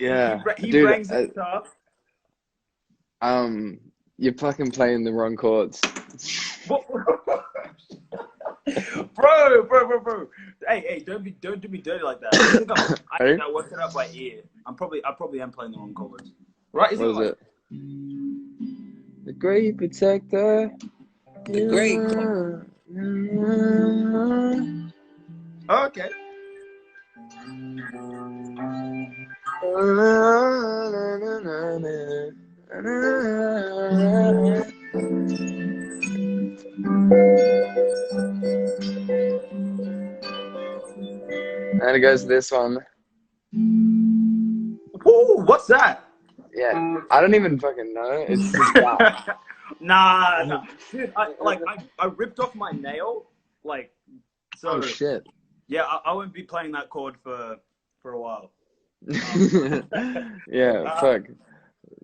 Yeah, He dude. bangs the guitar. You're fucking playing the wrong chords. What? Bro. Hey, don't do me dirty like that. I think Ready? I worked it out by ear. I probably am playing the wrong chords. Right? Isn't What it is like it? The great protector. The great. oh, okay. And it goes this one. Ooh, what's that? Yeah, I don't even fucking know. It's just that. Nah. Dude, I ripped off my nail. Like, so Oh shit. yeah, I won't be playing that chord for a while. Yeah, fuck.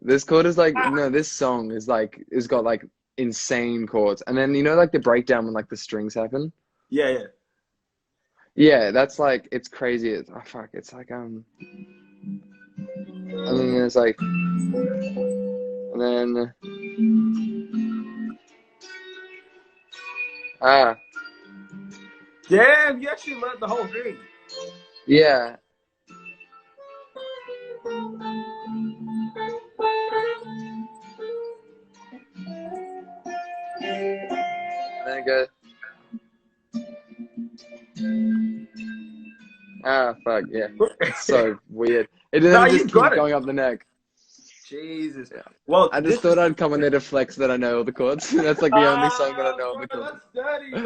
This chord is like no, this song is like it's got like insane chords. And then you know like the breakdown when like the strings happen? Yeah. Yeah, that's like it's crazy. It's oh fuck, it's like and then it's like and then ah Damn, you actually learned the whole thing. yeah. Then it goes ah fuck yeah. It's so weird. It Nah, then you just keeps got it. going up the neck. Jesus. Yeah. Well, I just thought I'd come in there to flex that I know all the chords. That's like the only song that I know all the bro, chords. that's dirty, bro.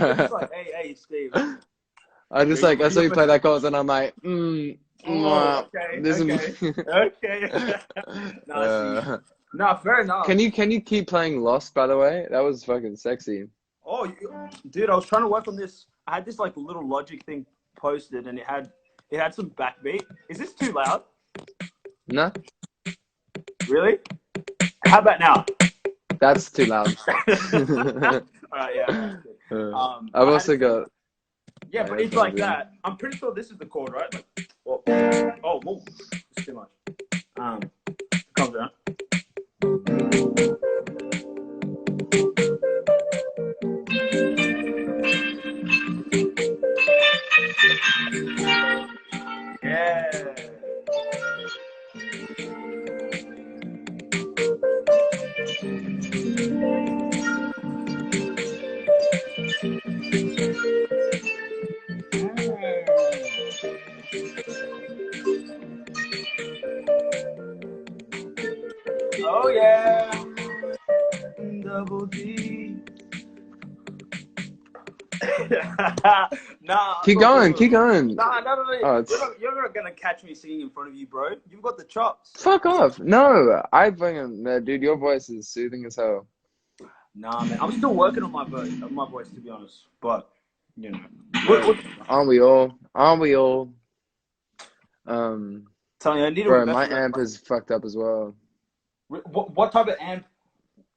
You're just like, hey, Steve. I just like I saw you play that chords and I'm like, Oh, this okay. is Nah, nah, fair enough. Can you keep playing Lost, by the way? That was fucking sexy. Oh, dude, I was trying to work on this. I had this like little Logic thing posted, and it had some backbeat. Is this too loud? No, Really? How about now? that's too loud. All right, yeah. I've also got. Yeah, but it's like that. I'm pretty sure this is the chord, right? Like, whoa, it's too much. Calm down. Yeah. Oh yeah. Double D. Nah, Keep going, keep going. Nah, no. Oh, You're not gonna catch me singing in front of you, bro. You've got the chops. fuck off. No, I fucking dude, your voice is soothing as hell. Nah, man. I'm still working on my voice, to be honest. But you know, Aren't we all? Aren't we all? Tell you, I need to Bro, invest my in that. amp is fucked up as well. What type of amp?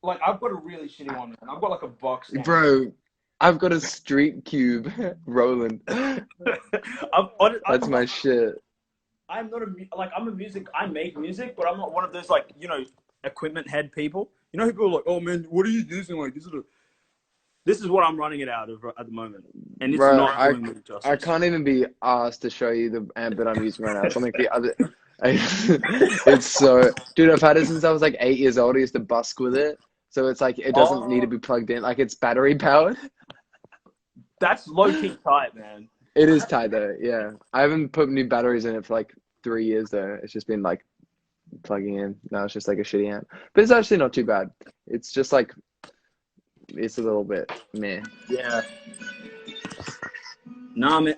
Like, I've got a really shitty one, man. I've got like a box amp. Bro, I've got a Street Cube Roland. That's my shit. I'm not I make music, but I'm not one of those like, equipment head people. You know, people are like, oh man, what are you using? Like, this is what I'm running it out of at the moment, and it's Bro, not doing me justice. I can't even be asked to show you the amp that I'm using right now. It's like the other. It's so, dude. I've had it since I was like 8 years old. I used to busk with it, so it's like it doesn't need to be plugged in. Like it's battery powered. That's low key tight, man. It is tight though. Yeah, I haven't put new batteries in it for like 3 years though. It's just been like plugging in. Now it's just like a shitty amp, but it's actually not too bad. It's just like it's a little bit meh. Yeah. Nah, man.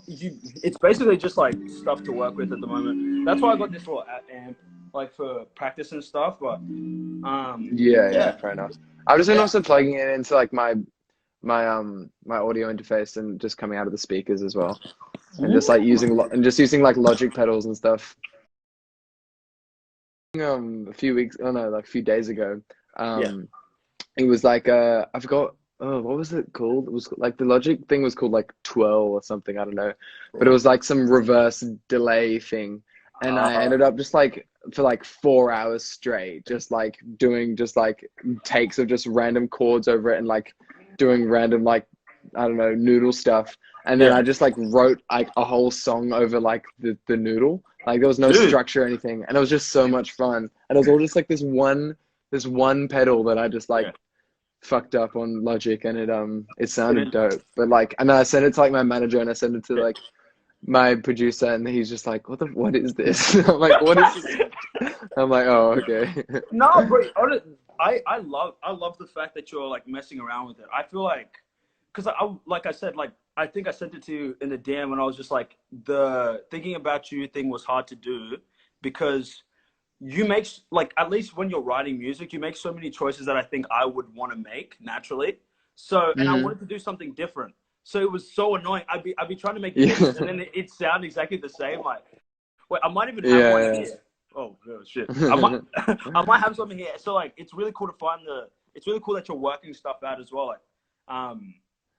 It's basically just like stuff to work with at the moment. That's why I got this little amp, like for practice and stuff. But yeah, fair enough. I've just been also plugging it into like my audio interface and just coming out of the speakers as well, and just like using like Logic pedals and stuff. A few days ago, it was like I forgot. Oh, what was it called? It was like the Logic thing was called like Twirl or something. I don't know, but it was like some reverse delay thing, and I ended up just like for like 4 hours straight, just like doing just like takes of just random chords over it and like doing random like I don't know noodle stuff. And then Yeah, I just like wrote like a whole song over like the noodle. Like there was no dude. structure or anything, and it was just so much fun. And it was all just like this one pedal that I just like Yeah, fucked up on Logic, and it it sounded is. dope. But like, and then I sent it to like my manager, and I sent it to Yeah. like my producer, and he's just like, what is this? I'm like, what is this? I'm like, oh, okay. No, bro. I love the fact that you're like messing around with it. I feel like, because like I said, like I think I sent it to you in the DM, and I was just like, the thinking about you thing was hard to do because you make like, at least when you're writing music, you make so many choices that I think I would want to make naturally. So, and I Hmm. wanted to do something different. So it was so annoying. I'd be trying to make Yeah. beats, and then it sound exactly the same. Like, wait, I might even have one Yeah. here. Oh, shit. I might I might have something here. So like, it's really cool to find the. It's really cool that you're working stuff out as well. Like,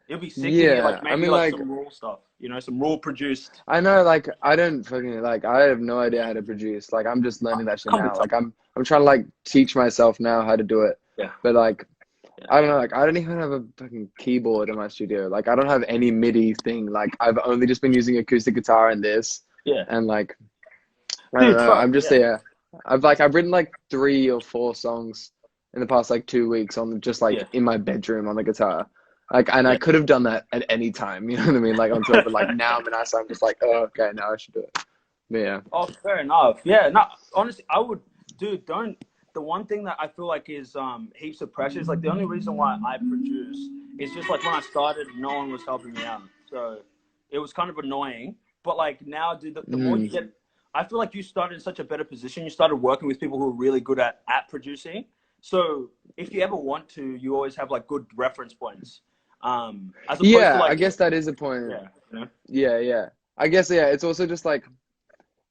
it'll be sick to hear Yeah. like I maybe mean, like like, some raw stuff. You know, some raw produced. I know, like, I don't fucking like. I have no idea how to produce. Like, I'm just learning that shit Can't be now. tough. Like, I'm trying to like teach myself now how to do it. Yeah, But like, yeah, I don't know. Like, I don't even have a fucking keyboard in my studio. Like, I don't have any MIDI thing. Like, I've only just been using acoustic guitar and this, yeah. and like, I don't Dude, know. fuck I'm just yeah. yeah. I've written like 3 or 4 songs in the past like 2 weeks on just like Yeah. in my bedroom on the guitar. Like, and I Yeah. could have done that at any time. You know what I mean? Like on tour, but like now I'm an ass. I'm just like, oh, okay, now I should do it. But yeah. Oh, fair enough. Yeah, no, honestly, I would, dude, don't. The one thing that I feel like is heaps of pressure is like the only reason why I produce is just like when I started, no one was helping me out. So it was kind of annoying. But like now, dude, the more you Mm. get, I feel like you started in such a better position. You started working with people who are really good at producing. So if you ever want to, you always have like good reference points. As opposed to Yeah, I like, guess that is a point. yeah, you know? Yeah, yeah. I guess yeah. It's also just like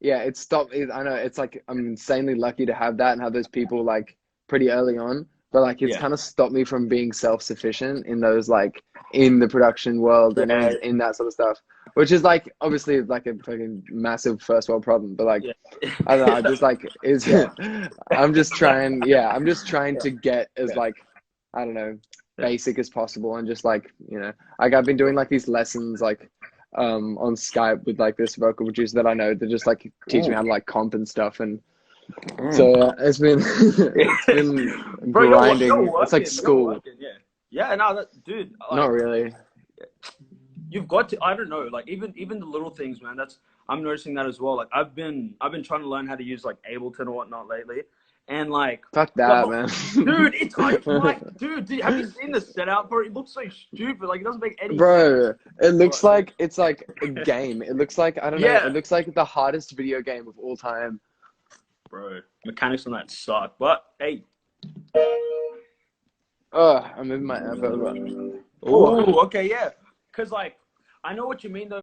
yeah, it's stopped. I know it's like I'm insanely lucky to have that and have those people like pretty early on, but like it's Yeah. kind of stopped me from being self-sufficient in those like in the production world and Yeah. in that sort of stuff, which is like obviously like a fucking massive first world problem. But like Yeah. I don't know, I just like is Yeah. I'm just trying Yeah. to get as Yeah. like I don't know Yeah. basic as possible and just like like I've been doing like these lessons like on Skype with like this vocal producer that I know that just like teach me Ooh. how to like comp and stuff. And Mm. so it's been it's been Bro, you're grinding. It's like working. You're school. working. Yeah. Yeah. No, dude. Not Like, really. you've got to. I don't know. Like, even the little things, man. I'm noticing that as well. Like, I've been trying to learn how to use like Ableton or whatnot lately, and like Fuck the that, whole, man. dude, it's like, dude, have you seen the setup for it? It looks so stupid. Like, it doesn't make any sense. Bro, it looks But like it's like a game. It looks like I don't know. yeah, It looks like the hardest video game of all time. bro, mechanics on that suck. But hey, Oh, I'm moving my amp over. Oh, oh, okay, yeah, because like I know what you mean though.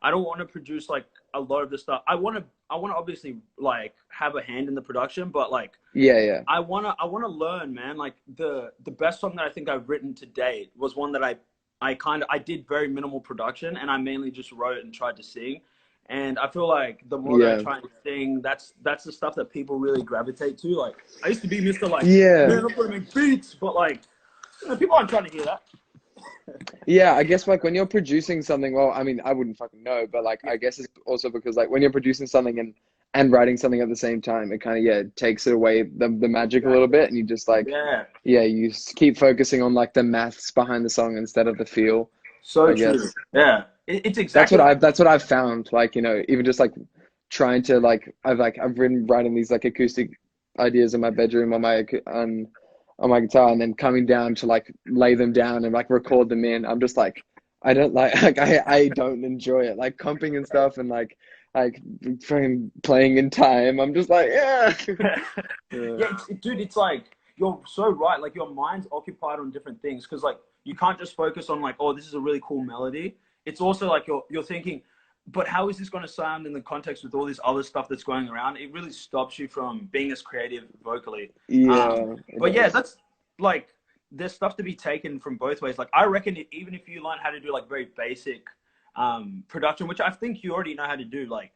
I don't want to produce like a lot of the stuff. I want to obviously like have a hand in the production, but like yeah, yeah, I want to learn, man. Like the best song that I think I've written to date was one that I did very minimal production and I mainly just wrote and tried to sing. And I feel like the more that I yeah, try and sing, that's the stuff that people really gravitate to. Like I used to be Mr. Like, yeah. man, I'm gonna make beats, but like people aren't trying to hear that. Yeah, I guess like when you're producing something, well, I mean, I wouldn't fucking know, but like Yeah, I guess it's also because like when you're producing something and writing something at the same time, it kind of yeah takes it away the magic a little exactly. bit, and you just like Yeah, yeah keep focusing on like the maths behind the song instead of the feel, so I true. guess. Yeah, it's exactly like That's what I've found. Like even just like trying to I've been writing these like acoustic ideas in my bedroom on my guitar, and then coming down to like lay them down and like record them in. I'm just like I don't like like I don't enjoy it like comping and stuff and like fucking playing in time. I'm just like yeah. Yeah. yeah, dude, it's like you're so right. Like your mind's occupied on different things because like you can't just focus on like, oh, this is a really cool melody. It's also like you're thinking, but how is this going to sound in the context with all this other stuff that's going around? It really stops you from being as creative vocally. Yeah, it But yeah, does. that's like there's stuff to be taken from both ways. Like I reckon even if you learn how to do like very basic production, which I think you already know how to do, like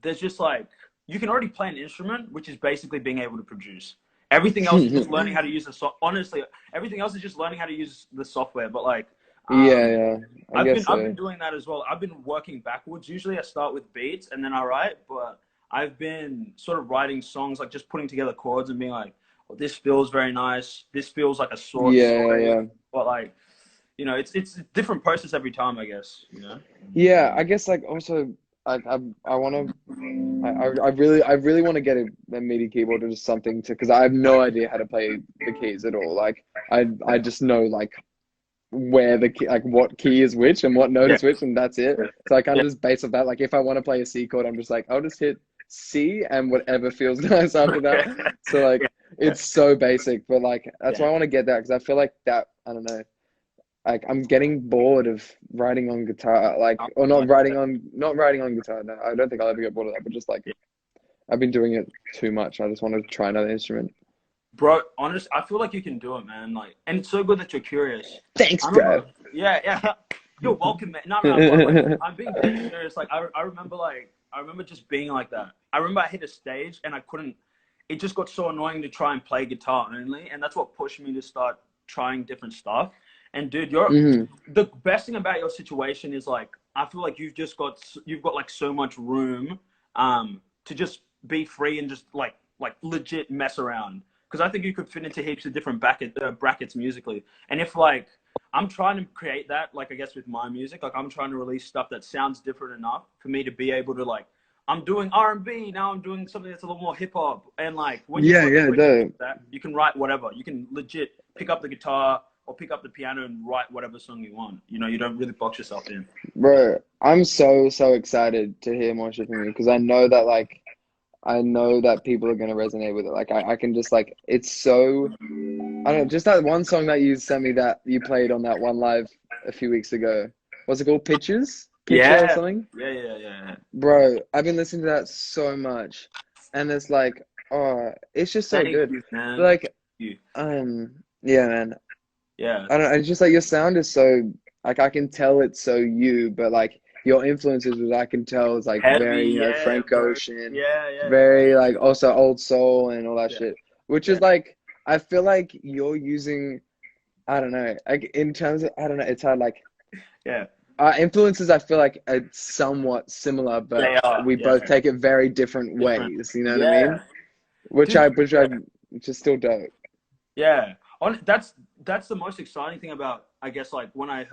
there's just like you can already play an instrument, which is basically being able to produce. Everything else is just learning how to use honestly, everything else is just learning how to use the software. But like Yeah, yeah. I guess I've been so. doing that as well. I've been working backwards. Usually I start with beats and then I write, but I've been sort of writing songs, like just putting together chords and being like, oh, this feels very nice. This feels like a short Yeah, story. yeah. But like, you know, it's a different process every time, I guess, you know? Yeah, I guess like also I want to I really want to get a MIDI keyboard or just something to because I have no idea how to play the keys at all. Like I just know like where the key, like what key is which and what note Yeah. is which, and that's it. So I kind Yeah. of just base off that. Like if I want to play a C chord, I'm just like I'll just hit C and whatever feels nice after that. So like Yeah. it's so basic, but like that's why Yeah. I want to get that because I feel like that I don't know. Like I'm getting bored of writing on guitar, like or not writing on guitar. No, I don't think I'll ever get bored of that. But just like Yeah. I've been doing it too much. I just want to try another instrument. Bro, honest, I feel like you can do it, man. Like, and it's so good that you're curious. Thanks, I bro. remember, yeah, yeah. You're welcome, man. No, no, but like, I'm being dead serious. Like, I remember, like, I remember just being like that. I remember I hit a stage and I couldn't. It just got so annoying to try and play guitar only, and that's what pushed me to start trying different stuff. And dude, hmm the best thing about your situation is like, I feel like you've got like so much room, to just be free and just like legit mess around because I think you could fit into heaps of different brackets musically. And if like I'm trying to create that, like I guess with my music, like I'm trying to release stuff that sounds different enough for me to be able to like I'm doing R&B now. I'm doing something that's a little more hip hop. And like Yeah, yeah, when you do no, that, you can write whatever. You can legit pick up the guitar or pick up the piano and write whatever song you want. You know, you don't really box yourself in. bro. I'm so excited to hear more shit from you because I know that like I know that people are gonna resonate with it. Like I can just like it's so I don't know, just that one song that you sent me that you played on that one live a few weeks ago. What's it called? Pictures? Picture or Yeah, something? yeah. Bro, I've been listening to that so much. And it's like, oh, it's just so Thank good. you, But man. like, You. yeah, man. Yeah. I don't know, it's just like your sound is so like I can tell it's so you, but like your influences which I can tell is like Heavy, very, yeah, Frank bro. Ocean, Yeah. very like also old soul and all that Yeah, shit. Which yeah, is like I feel like you're using I don't know. Like in terms of, I don't know. It's hard. Like yeah. our influences, I feel like are somewhat similar, but They are, we yeah. both take it very different Different. ways. You know what I Yeah. mean? Which Dude, which is still dope. yeah. That's the most exciting thing about, I guess, like when I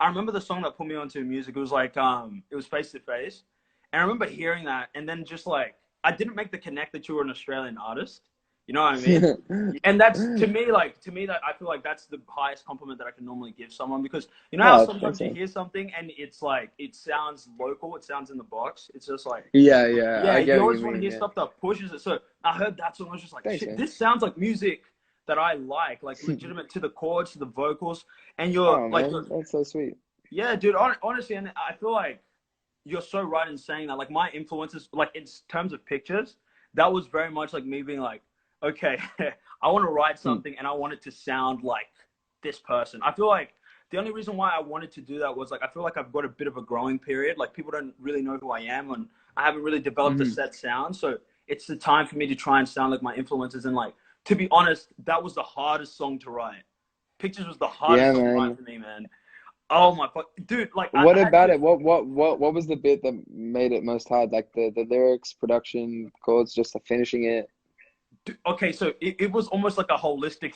remember the song that put me onto music. It was like it was Face to Face. And I remember hearing that and then just like I didn't make the connect that you were an Australian artist. You know what I mean? And that's to me that I feel like that's the highest compliment that I can normally give someone because you know how Oh, thanks, sometimes you man. hear something and it's like it sounds local, it sounds in the box. It's just like Yeah, yeah. yeah, I get you what you always want to mean. hear Yeah. stuff that pushes it. So I heard that song, I was just like, Thanks, shit, man. this sounds like music that I like legitimate to the chords, to the vocals, and Oh, man, that's so sweet. yeah, dude. Honestly, and I feel like you're so right in saying that. Like my influences, like in terms of pictures, that was very much like me being like, okay, I want to write Hmm. something and I want it to sound like this person. I feel like the only reason why I wanted to do that was like I feel like I've got a bit of a growing period. Like people don't really know who I am and I haven't really developed a hmm set sound. So it's the time for me to try and sound like my influences. And like to be honest, that was the hardest song to write. Pictures was the hardest Yeah, song to write man. for me, man. Oh my fuck, dude! Like What I had about to. it? What was the bit that made it most hard? Like the lyrics, production, chords, just the finishing it. Okay, so it was almost like a holistic.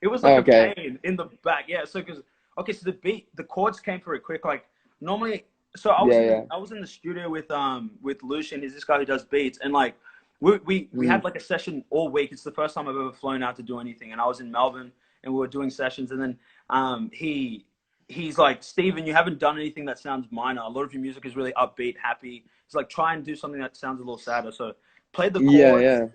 It was like Oh, a okay. pain in the back. Yeah. So because okay, so the chords came pretty quick. Like normally, so I was Yeah, yeah. in the studio with Lucian. He's this guy who does beats, and like we Mm. had like a session all week. It's the first time I've ever flown out to do anything, and I was in Melbourne, and we were doing sessions, and then he's like, Steven, you haven't done anything that sounds minor. A lot of your music is really upbeat, happy. He's like, try and do something that sounds a little sadder. So played the Yeah, chords. yeah.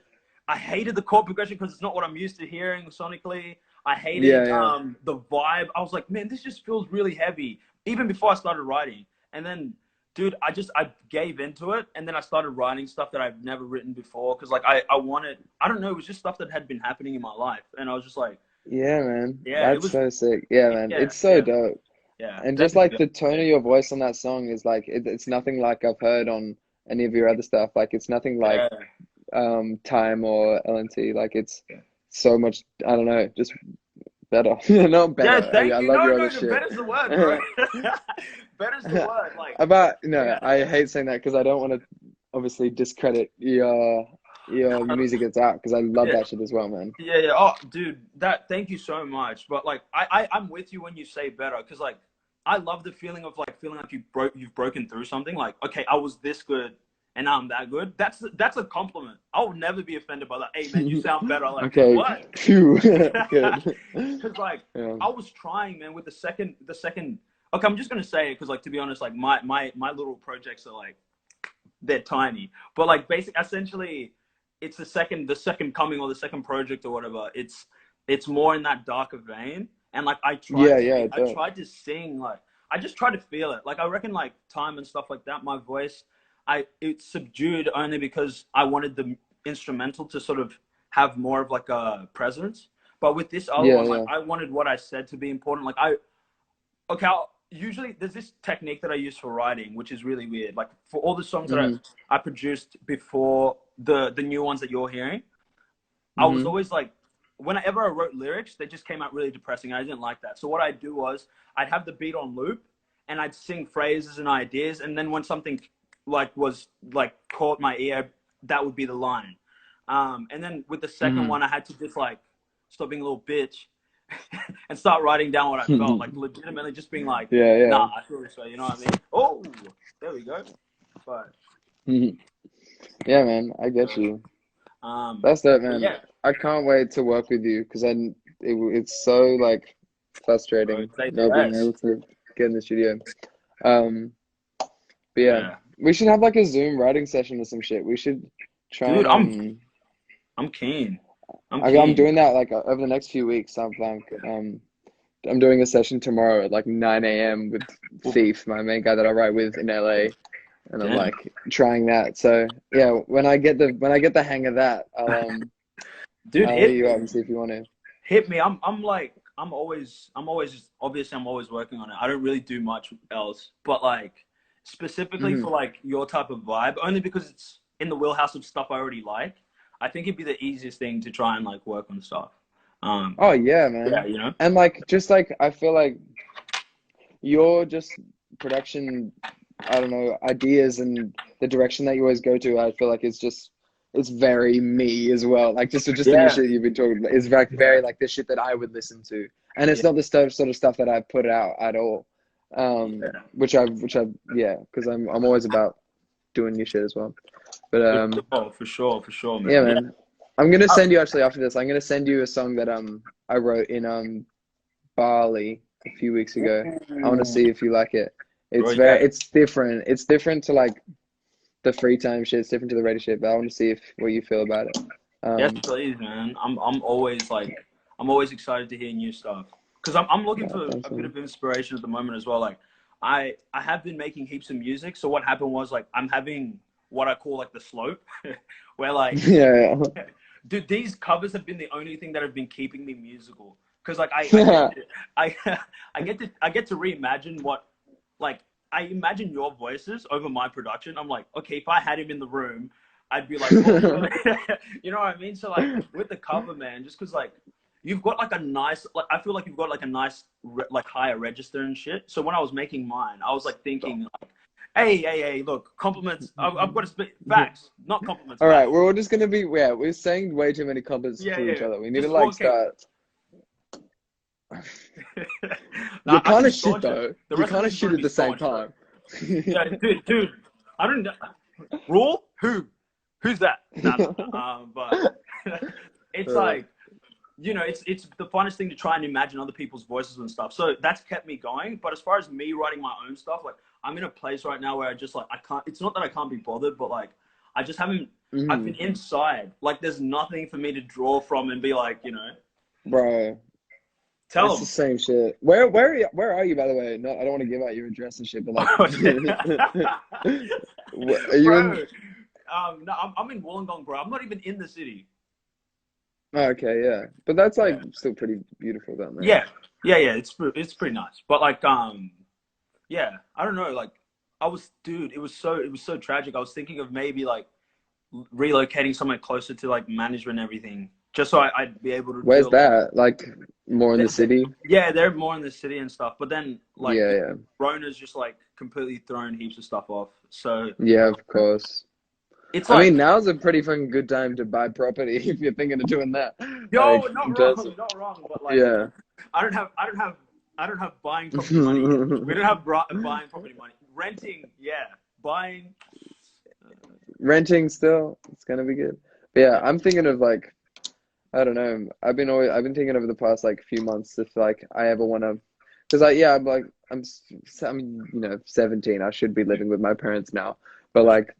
I hated the chord progression because it's not what I'm used to hearing sonically. I Yeah, hated yeah. the vibe. I was like, man, this just feels really heavy, even before I started writing. And then dude, I gave into it, and then I started writing stuff that I've never written before because like I wanted, I don't know, it was just stuff that had been happening in my life, and I was just like, Yeah, man. yeah, it That's was, so sick. Yeah, man. yeah, It's so yeah, dope. yeah, And just like definitely. the tone of your voice on that song is like it's nothing like I've heard on any of your other stuff. Like it's nothing like Yeah, Time or LNT. Like it's so much, I don't know, just better. Not yeah. better. Thank I you. love No, your no, other no. shit. Better's the word, bro. Better's the word. Like, About no, yeah, I hate saying that because I don't want to obviously discredit your music that's out because I love yeah. that shit as well, man. Yeah, yeah. Oh, dude, that. Thank you so much. But like, I'm with you when you say better, because like, I love the feeling of like feeling like you've broken through something. Like, okay, I was this good, and now I'm that good. That's a compliment. I will never be offended by that. Hey, man, you sound better. Like, Okay, what? phew, good. Because like, Yeah. I was trying, man, with the second. Okay, I'm just gonna say it because like to be honest, like my little projects are like they're tiny, but like essentially it's the second coming or the second project or whatever. It's more in that darker vein, and like Yeah, yeah, I dope. tried to sing, like I just tried to feel it. Like I reckon like Time and stuff like that, my voice, it's subdued only because I wanted the instrumental to sort of have more of like a presence. But with this other Yeah, one, like yeah. I wanted what I said to be important. Like okay, usually there's this technique that I use for writing, which is really weird. Like for all the songs that Mm-hmm. I produced before the new ones that you're hearing, I was Mm-hmm. always like, whenever I wrote lyrics, they just came out really depressing. I didn't like that. So what I'd do was I'd have the beat on loop, and I'd sing phrases and ideas, and then when something like was like caught my ear, that would be the line. And then with the second one, I had to just like stop being a little bitch and start writing down what I felt, like Mm-hmm. legitimately just being like, Yeah, yeah. nah, I feel this way, you know what I mean? Oh, there we go. But Mhm. Yeah, man, I get you. um, That's dope, but man. yeah, I can't wait to work with you because it's so like bro, frustrating say not being less. able to get in the studio. Um, but yeah, Yeah, we should have like a Zoom writing session or some shit. We should try dude, and I'm keen. I'm I'm keen. doing that like over the next few weeks. I'm doing a session tomorrow at like 9 a.m. with Well, Thief, my main guy that I write with in LA, and I'm damn, like trying that. So yeah, when I get the hang of that, dude, I'll hit hit you up me, and see if you want to. hit me. I'm like I'm always obviously I'm always working on it. I don't really do much else, but like specifically Hmm. for like your type of vibe, only because it's in the wheelhouse of stuff I already like. I think it'd be the easiest thing to try and like work on stuff. Um, Oh yeah, yeah, man. you know. And like just like I feel like your just production, I don't know, ideas and the direction that you always go to, I feel like it's very me as well. Like just in your Yeah, shit you've been talking about, it's very like the shit that I would listen to. And it's yeah, not the stuff sort of stuff that I put out at all. yeah. Which I yeah, because I'm always about doing new shit as well. But For sure, yeah, man. Yeah. man. I'm gonna Oh, send you actually after this. I'm gonna send you a song that I wrote in Bali a few weeks ago. I want to ooh, see if you like it. bro, yeah. It's different. It's different to like the free time shit. It's different to the radio shit. But I want to see if what you feel about it. Yes, Um, please, man. I'm always excited to hear new stuff because I'm looking no, for thanks, a bit man. of inspiration at the moment as well. Like I have been making heaps of music. So what happened was like I'm having what I call like the slope, where like, Yeah, dude, these covers have been the only thing that have been keeping me musical. Because like yeah. I I get to reimagine what like I imagine your voices over my production. I'm like, okay, if I had him in the room, I'd be like, oh, surely. You know what I mean? So like with the cover, man, just because like you've got like a nice, like I feel like you've got like a nice like higher register and shit. So when I was making mine, I was like thinking, like, hey, look, compliments. I've got to spit facts, not compliments, All right, facts. we're all just gonna be yeah. We're saying way too many compliments Yeah, to each yeah. other. We need to Just like okay. start. Nah, You're I kind can of shit staunch it. though. The You're rest of kind this of is shit gonna at be the same staunch, bro. time. Yeah, dude. I don't. Rule? Who? Who's that? Nah. But it's Uh, like it's the funnest thing to try and imagine other people's voices and stuff. So that's kept me going. But as far as me writing my own stuff, like I'm in a place right now where I just like I can't. It's not that I can't be bothered, but like I just haven't. I've been mhm. inside. Like there's nothing for me to draw from and be like, Bro. Tell It's the them. same shit. Where are you, by the way? No, I don't want to give out your address and shit, but like, are you Bro, in? no, I'm in Wollongong, bro. I'm not even in the city. Oh, okay, yeah, but that's like Yeah. still pretty beautiful down there. Yeah, yeah. It's pretty nice. But like, yeah, I don't know. Like, dude. It was so tragic. I was thinking of maybe like relocating somewhere closer to like management and everything, just so I'd be able to Where's do. that? Like more in the city? Yeah, they're more in the city and stuff. But then like, Yeah, yeah, Rona's just like completely thrown heaps of stuff off. So yeah. Of course. it's I mean, like, now's a pretty fucking good time to buy property if you're thinking of doing that. yo, Like, not just wrong, not wrong. But like, yeah. I don't have buying property money yet. We don't have buying property money. Renting, yeah. Buying, Renting still, it's gonna be good. But yeah, I'm thinking of like I don't know. I've been thinking over the past like few months if like I ever want to, because I'm like I'm 17. I should be living with my parents now, but like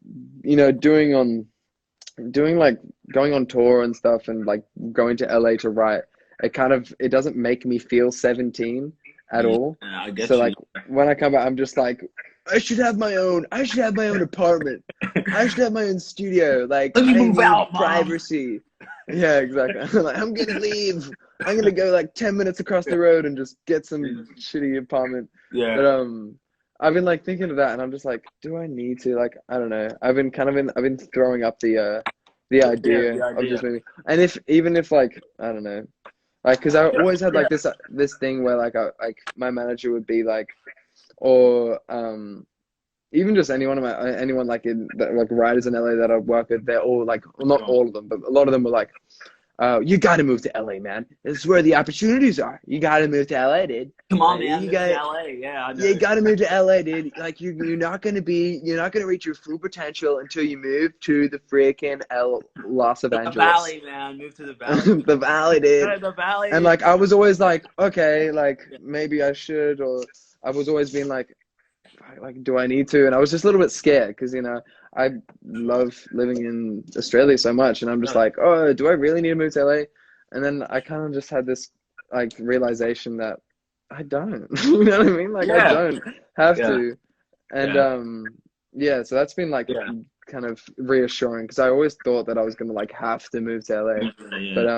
doing like going on tour and stuff and like going to LA to write, it doesn't make me feel 17 at yeah, all. I So get you. like when I come back, I'm just like, I should have my own apartment. I should have my own studio. Like Let me I move need out, mom. privacy. Yeah, exactly. Like I'm gonna leave. I'm gonna go like 10 minutes across the road and just get some shitty apartment. Yeah, But I've been like thinking of that and I'm just like, do I need to? Like, I don't know. I've been throwing up the yeah, idea the of just idea. maybe, and if even if like I don't know, like because I always had like this thing where like my manager would be like, or even just anyone like like writers in LA that I work with, they're all like, well, not Yeah. all of them, but a lot of them were like, you got to move to LA, man. This is where the opportunities are. You got to move to LA, dude. Come on, Like man, you move to got LA. Yeah, I you know. got to move to LA, dude. Like you're not gonna reach your full potential until you move to the freaking Los The Angeles, valley, man. Move to the valley. the Valley, dude. The And valley. like I was always like, okay, like maybe I should, or I was always being like, do I need to? And I was just a little bit scared because I love living in Australia so much, and I'm just Yeah. like, oh, do I really need to move to LA? And then I kind of just had this like realization that I don't. You know what I mean? Like I Yeah. don't have Yeah. to. And Yeah. yeah, so that's been like Yeah. kind of reassuring because I always thought that I was gonna like have to move to LA. But Yeah.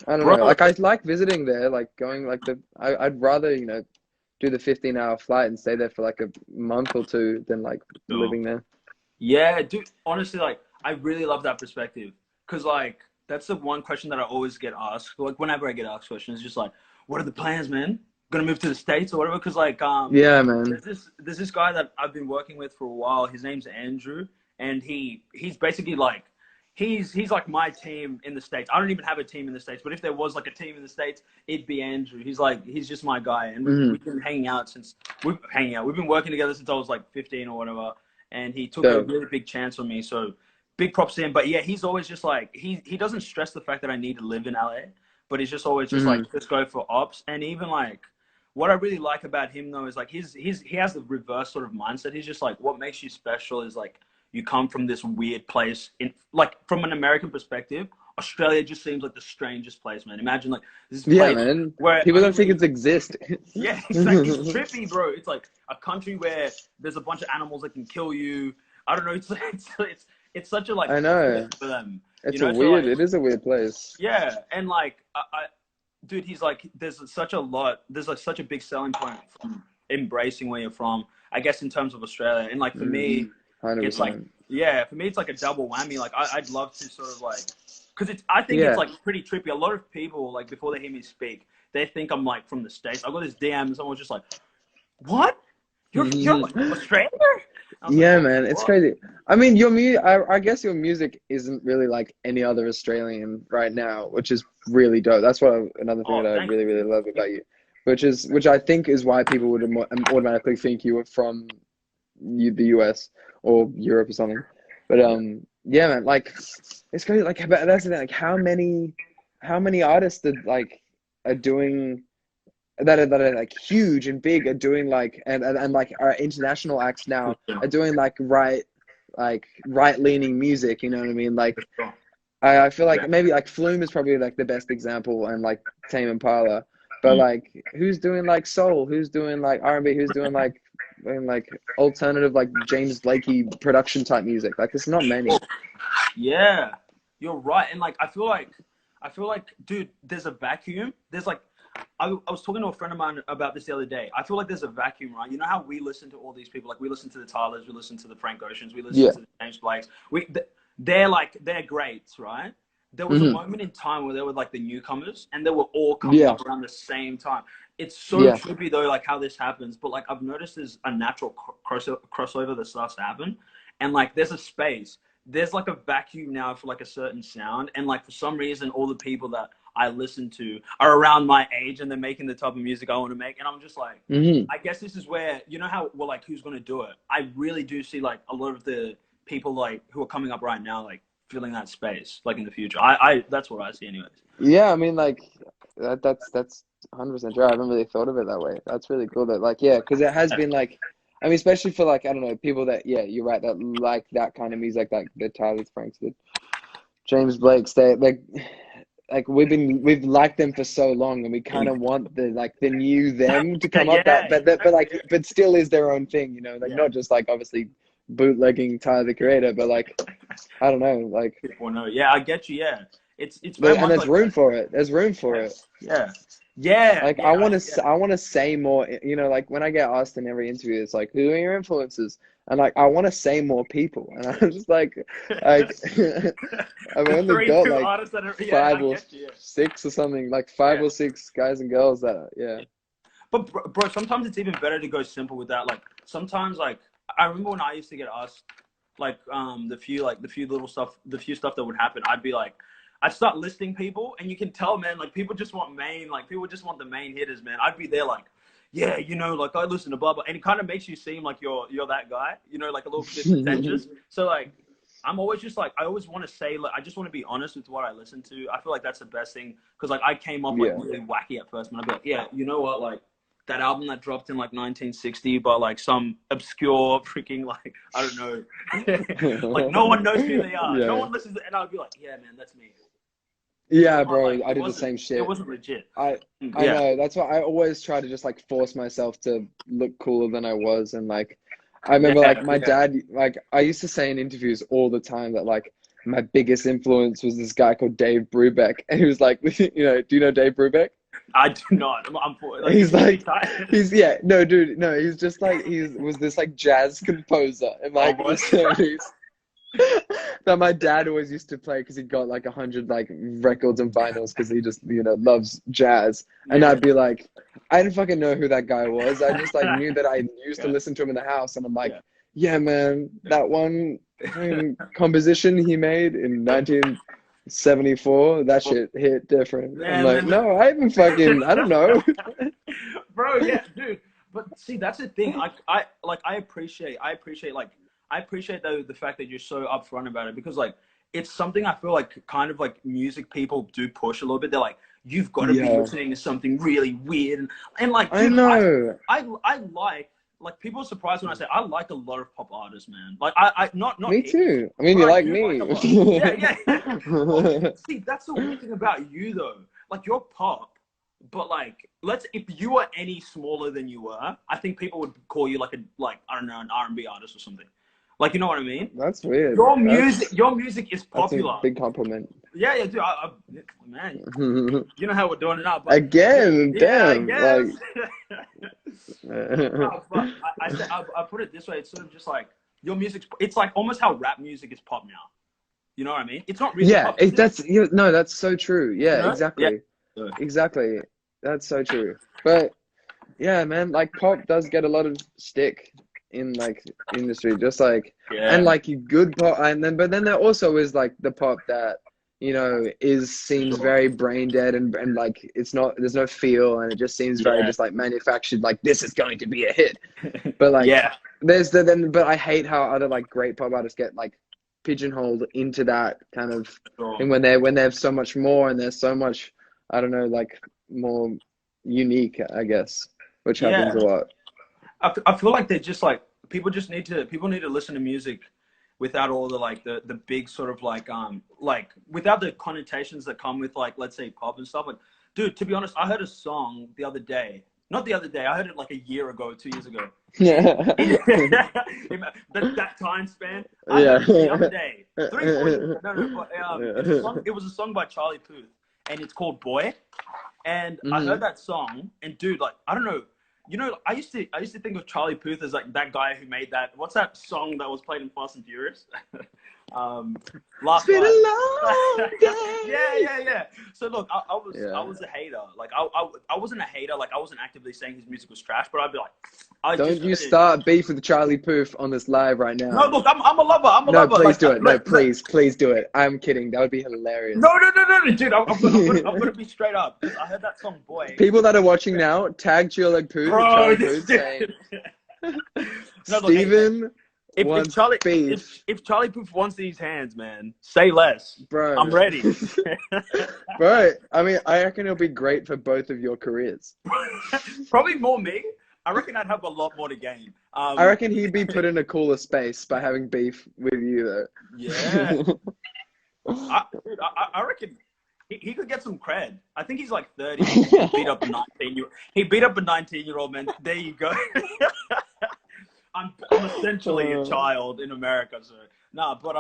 I don't know. Bro, Like I like visiting there, like going like I'd rather, do the 15-hour flight and stay there for like a month or two than like sure. living there. Yeah, dude, honestly, like, I really love that perspective. Because, like, that's the one question that I always get asked. Like, whenever I get asked questions, just like, what are the plans, man? Gonna move to the States or whatever? Because, like, Yeah, man. there's this guy that I've been working with for a while. His name's Andrew, and he's basically like, he's like my team in the States. I don't even have a team in the States, but if there was like a team in the States, it'd be Andrew. He's just my guy, and Hmm. we've been hanging out since we've hanging out. We've been working together since I was like 15 or whatever, and he took a Dope. really big chance on me. So big props to him. But yeah, he's always just like he doesn't stress the fact that I need to live in LA, but he's just always just like Hmm. just go for ops. And even like what I really like about him though is like he has the reverse sort of mindset. He's just like what makes you special is like you come from this weird place in like from an American perspective. Australia just seems like the strangest place, man. Imagine like this Yeah, place man. where People don't think only it's exist. yeah, exactly. It's trippy, bro. It's like a country where there's a bunch of animals that can kill you. I don't know. It's such a like I trip know. for them, you It's a know. So weird. like, It is a weird place. yeah, and like, dude, he's like, there's like such a big selling point from embracing where you're from. I guess in terms of Australia, and like for Mm, me, it's like, 100%. yeah, for me it's like a double whammy. Like I'd love to sort of like, because I think it's Yeah. like pretty trippy. A lot of people like before they hear me speak, they think I'm like from the States. I got this DM, and someone was just like, "What? You're like Australia?" I was like, Yeah, "Oh, man, it's what?" crazy. I mean, I guess your music isn't really like any other Australian right now, which is really dope. That's another thing Oh, that I thank really, you. really love about you, which I think is why people would automatically think you were from the US or Europe or something. But yeah, man, like it's crazy. Like, but that's the thing. Like, how many artists are doing that are like huge and big are doing like and like our international acts now Yeah, are doing like right leaning music, you know what I mean? Like for sure. I feel Yeah, like maybe like Flume is probably like the best example and like Tame Impala. But like, who's doing like soul? Who's doing like R&B? Who's doing like alternative like James Blakey production type music? Like, there's not many. Yeah, you're right. And like, I feel like, dude, there's a vacuum. There's like, I was talking to a friend of mine about this the other day. I feel like there's a vacuum, right? You know how we listen to all these people, like we listen to the Tylers, we listen to the Frank Oceans, we listen Yeah. to the James Blakes. They're greats, right? There was a Hmm. moment in time where they were like the newcomers, and they were all coming Yeah. up around the same time. It's so Yeah. trippy though, like how this happens. But like I've noticed there's a natural crossover that starts to happen, and like there's a space. There's like a vacuum now for like a certain sound, and like for some reason, all the people that I listen to are around my age, and they're making the type of music I want to make, and I'm just like, Hmm. I guess this is where, you know how we're like, who's gonna do it? I really do see like a lot of the people like who are coming up right now, like filling that space, like in the future. I that's what I see, anyways. Yeah, I mean, like that's 100% true. I haven't really thought of it that way. That's really cool. That like, yeah, because it has been like, I mean, especially for like, I don't know, people that, yeah, you're right, that like that kind of music, like the Tyler Franks, the James Blakes, they like we've liked them for so long, and we kind of want the new them to come up, Yeah, but like but still is their own thing, you know, like yeah. not just like obviously bootlegging Tyler the Creator, but like I don't know, like 2.0. Yeah, I get you. Yeah, it's very and much there's like room that. for it. There's room for it. Yeah, yeah, Like yeah, I want to say more, you know, like when I get asked in every interview, it's like, who are your influences? And like I want to say more people, and I'm just like I've the only three got two like artists that are, yeah, I five or get you. Yeah. six or something, like five Yeah. or six guys and girls that are, yeah. But bro, sometimes it's even better to go simple with that. Like sometimes, like I remember when I used to get asked, like the few little stuff, the few stuff that would happen, I'd be like, I'd start listing people, and you can tell, man, like people just want like people just want the main hitters, man. I'd be there like, yeah, you know, like I listen to blah blah, and it kind of makes you seem like you're that guy, you know, like a little bit pretentious. So like, I'm always just like, I always want to say, like, I just want to be honest with what I listen to. I feel like that's the best thing, because like I came off like Yeah. really wacky at first, and I'd be like, yeah, you know what, like that album that dropped in like 1960 by like some obscure freaking like, I don't know, like no one knows who they are, no Yeah. one listens, and I'd be like, yeah, man, that's me. Yeah, But, bro, like, I it did the wasn't, same it shit. wasn't legit. I Yeah, know. That's why I always try to just like force myself to look cooler than I was. And like, I remember yeah, like my dad, like I used to say in interviews all the time that like my biggest influence was this guy called Dave Brubeck. And he was like, you know, do you know Dave Brubeck? I do not. I'm like, He's like, tired. yeah, no, dude, no, he's just like, was this like jazz composer in like the 70s. That my dad always used to play because he got like 100 like records and vinyls because he just, you know, loves jazz. And Yeah. I'd be like, I didn't fucking know who that guy was. I just like knew that I used to listen to him in the house, and I'm like, yeah, man, that one composition he made in 1974, that shit hit different. Yeah, I'm like, man. no, I haven't fucking, I don't know. Bro, yeah, dude. But see, that's the thing. I appreciate the fact that you're so upfront about it, because like it's something I feel like kind of like music people do push a little bit. They're like, you've got to be listening to something really weird, and like, dude, I know. I like people are surprised when I say I like a lot of pop artists, man. Like I not Me too. I mean, but you I like do me. a lot. Yeah, yeah. Well, see, that's the weird thing about you though. Like you're pop, but like if you were any smaller than you were, I think people would call you like I don't know, an R&B artist or something. Like, you know what I mean? That's weird. Your music is popular. That's a big compliment. Yeah, yeah, dude. Man, you know how we're doing it now. But Again, yeah, damn. I guess. Like, No, but I put it this way. It's sort of just like your music. It's like almost how rap music is pop now. You know what I mean? It's not really pop. no, that's so true. Yeah, You know? exactly. Yeah. Exactly. That's so true. But yeah, man, like pop does get a lot of stick in like industry, just like and like good pop, and then but then there also is like the pop that, you know, seems very brain dead, and like it's not, there's no feel, and it just seems very just like manufactured, like this is going to be a hit. But like but I hate how other like great pop artists get like pigeonholed into that kind of thing when they have so much more, and there's so much, I don't know, like more unique, I guess, which happens a lot. I feel like they're just like people need to listen to music without all the like the big sort of like without the connotations that come with like, let's say, pop and stuff. Like Dude, to be honest, I heard a song the other day. Not the other day. I heard it like a year ago, 2 years ago. And Yeah. that time span. I Yeah. heard it the other day. 3, 4 years. No, no. But it's a Yeah. song. It was a song by Charlie Puth, and it's called "Boy." And I Hmm. heard that song, and dude, like I don't know. I used to think of Charlie Puth as like that guy who made that. What's that song that was played in Fast and Furious? um, It's Last been Ride. a long Yeah, day. yeah, yeah. So look, I Yeah. was a hater. Like I wasn't a hater. Like I wasn't actively saying his music was trash, but I'd be like, I just Don't you heard it. start beef with Charlie Puth on this live right No, now. look, I'm a lover. I'm a No, lover. please Like, do it. No, please do it. I'm kidding. That would be no, hilarious. no, no, no, no, dude. I'm gonna be straight up because I heard that song, "Boy." People that are watching now, tag Charlie Puth or Bro, Charlie this Puth saying dude. No, look, hey, Steven if wants Charlie beef. if Charlie Puth wants these hands, man, say less. I'm Bro. ready. Bro, I mean, I reckon it'll be great for both of your careers. Probably more me. I reckon I'd have a lot more to gain. I reckon he'd be put in a cooler space by having beef with you, Yeah, though. dude, I reckon he could get some cred. I think he's like 30. He beat up a 19 year. He beat up a 19-year-old man. There you go. I'm essentially a child in America, so nah. But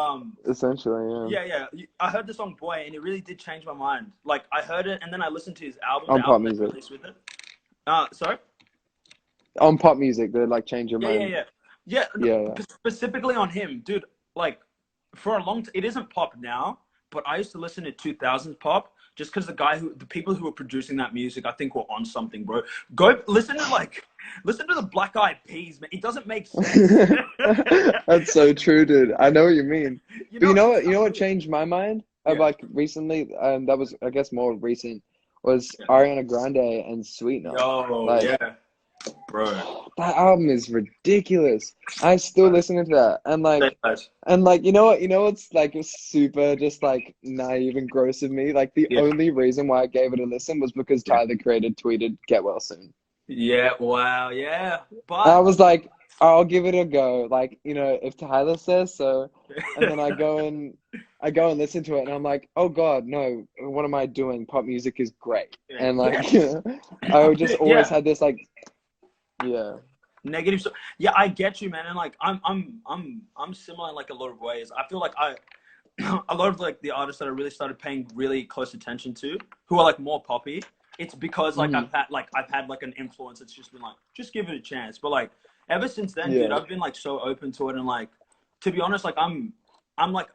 Essentially, yeah, yeah. I heard the song "Boy" and it really did change my mind. Like I heard it and then I listened to his album, yeah. the On pop album that he music. released with it. Sorry. On pop music, they'd like change your Yeah, yeah, mind. yeah, yeah. Yeah, yeah. Specifically on him, dude. Like for a long, it isn't pop now, but I used to listen to 2000s pop just because the people who were producing that music, I think were on something, bro. Go listen to the Black Eyed Peas, man. It doesn't make sense. That's so true, dude. I know what you mean. You But know, it's you know what unreal. changed my mind of Yeah, like recently, that was I guess more recent, was yeah. Ariana Grande and Sweetener. Yo, Like yeah, bro. that album is ridiculous. I still Bro. listening to that Say less. and like you know what's like super just like naive and gross of me? Like the Yeah, only reason why I gave it a listen was because yeah, Tyler Creator tweeted "Get well soon." yeah. Wow, yeah. And I But was like, I'll give it a go. Like, you know, if Tyler says so, and then I go and listen to it, and I'm like, oh God, no, what am I doing? Pop music is great. And yeah, like, I just always yeah. had this like, yeah, Negative. So yeah, I get you, man. And like, I'm similar in like a lot of ways. I feel like a lot of like the artists that I really started paying really close attention to, who are like more poppy. It's because like hmm I've had like an influence that's just been like, just give it a chance. But like ever since then, dude, yeah, I've been like so open to it. And like, to be honest, like I'm like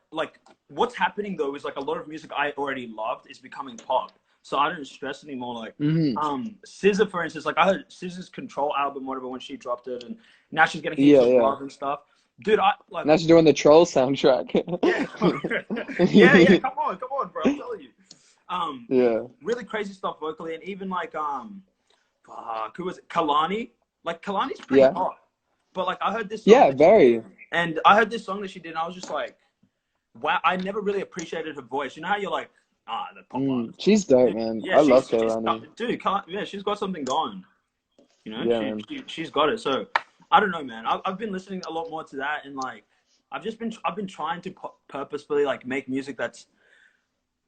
what's happening though is like a lot of music I already loved is becoming pop. So I don't stress anymore. Like hmm SZA, for instance, like I heard SZA's Control album, whatever, when she dropped it, and now she's getting heaps yeah, of yeah. love and stuff. Dude, I like Now she's doing the Troll soundtrack. yeah, yeah, yeah. Come on, bro. I'm telling you. Yeah, Really crazy stuff vocally, and even like who was it? Kalani. Like Kalani's pretty yeah, hot, but like I heard this song yeah, that she did, very. and I heard this song that she did, and I was just like, wow. I never really appreciated her voice. You know how you're like, the pop artist. She's dope, man. Yeah, I love she's Kehlani. dude. Yeah, she's got something going. You know, Yeah, man. she's got it. So I don't know, man. I've been listening a lot more to that, and like I've been trying to purposefully like make music that's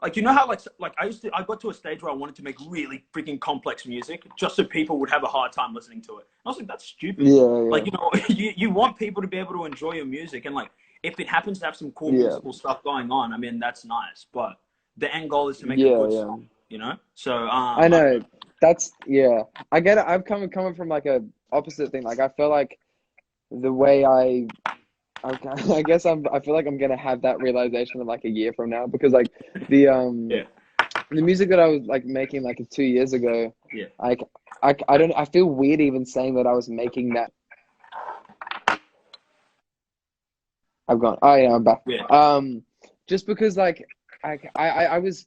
like, you know how like I got to a stage where I wanted to make really freaking complex music just so people would have a hard time listening to it. I was like, that's stupid. Yeah, Like, yeah, you know, you want people to be able to enjoy your music, and like if it happens to have some cool yeah, musical stuff going on, I mean that's nice. But the end goal is to make a yeah, good yeah. song, you know. So I I don't know. know. That's yeah. I get it. I've coming from like a opposite thing. Like I feel like the way I guess I feel like I'm gonna have that realization in like a year from now because like the Yeah, the music that I was like making like 2 years ago, yeah. like I don't I feel weird even saying that I was making that. I've gone. Oh yeah, I'm back. Yeah. Just because like I was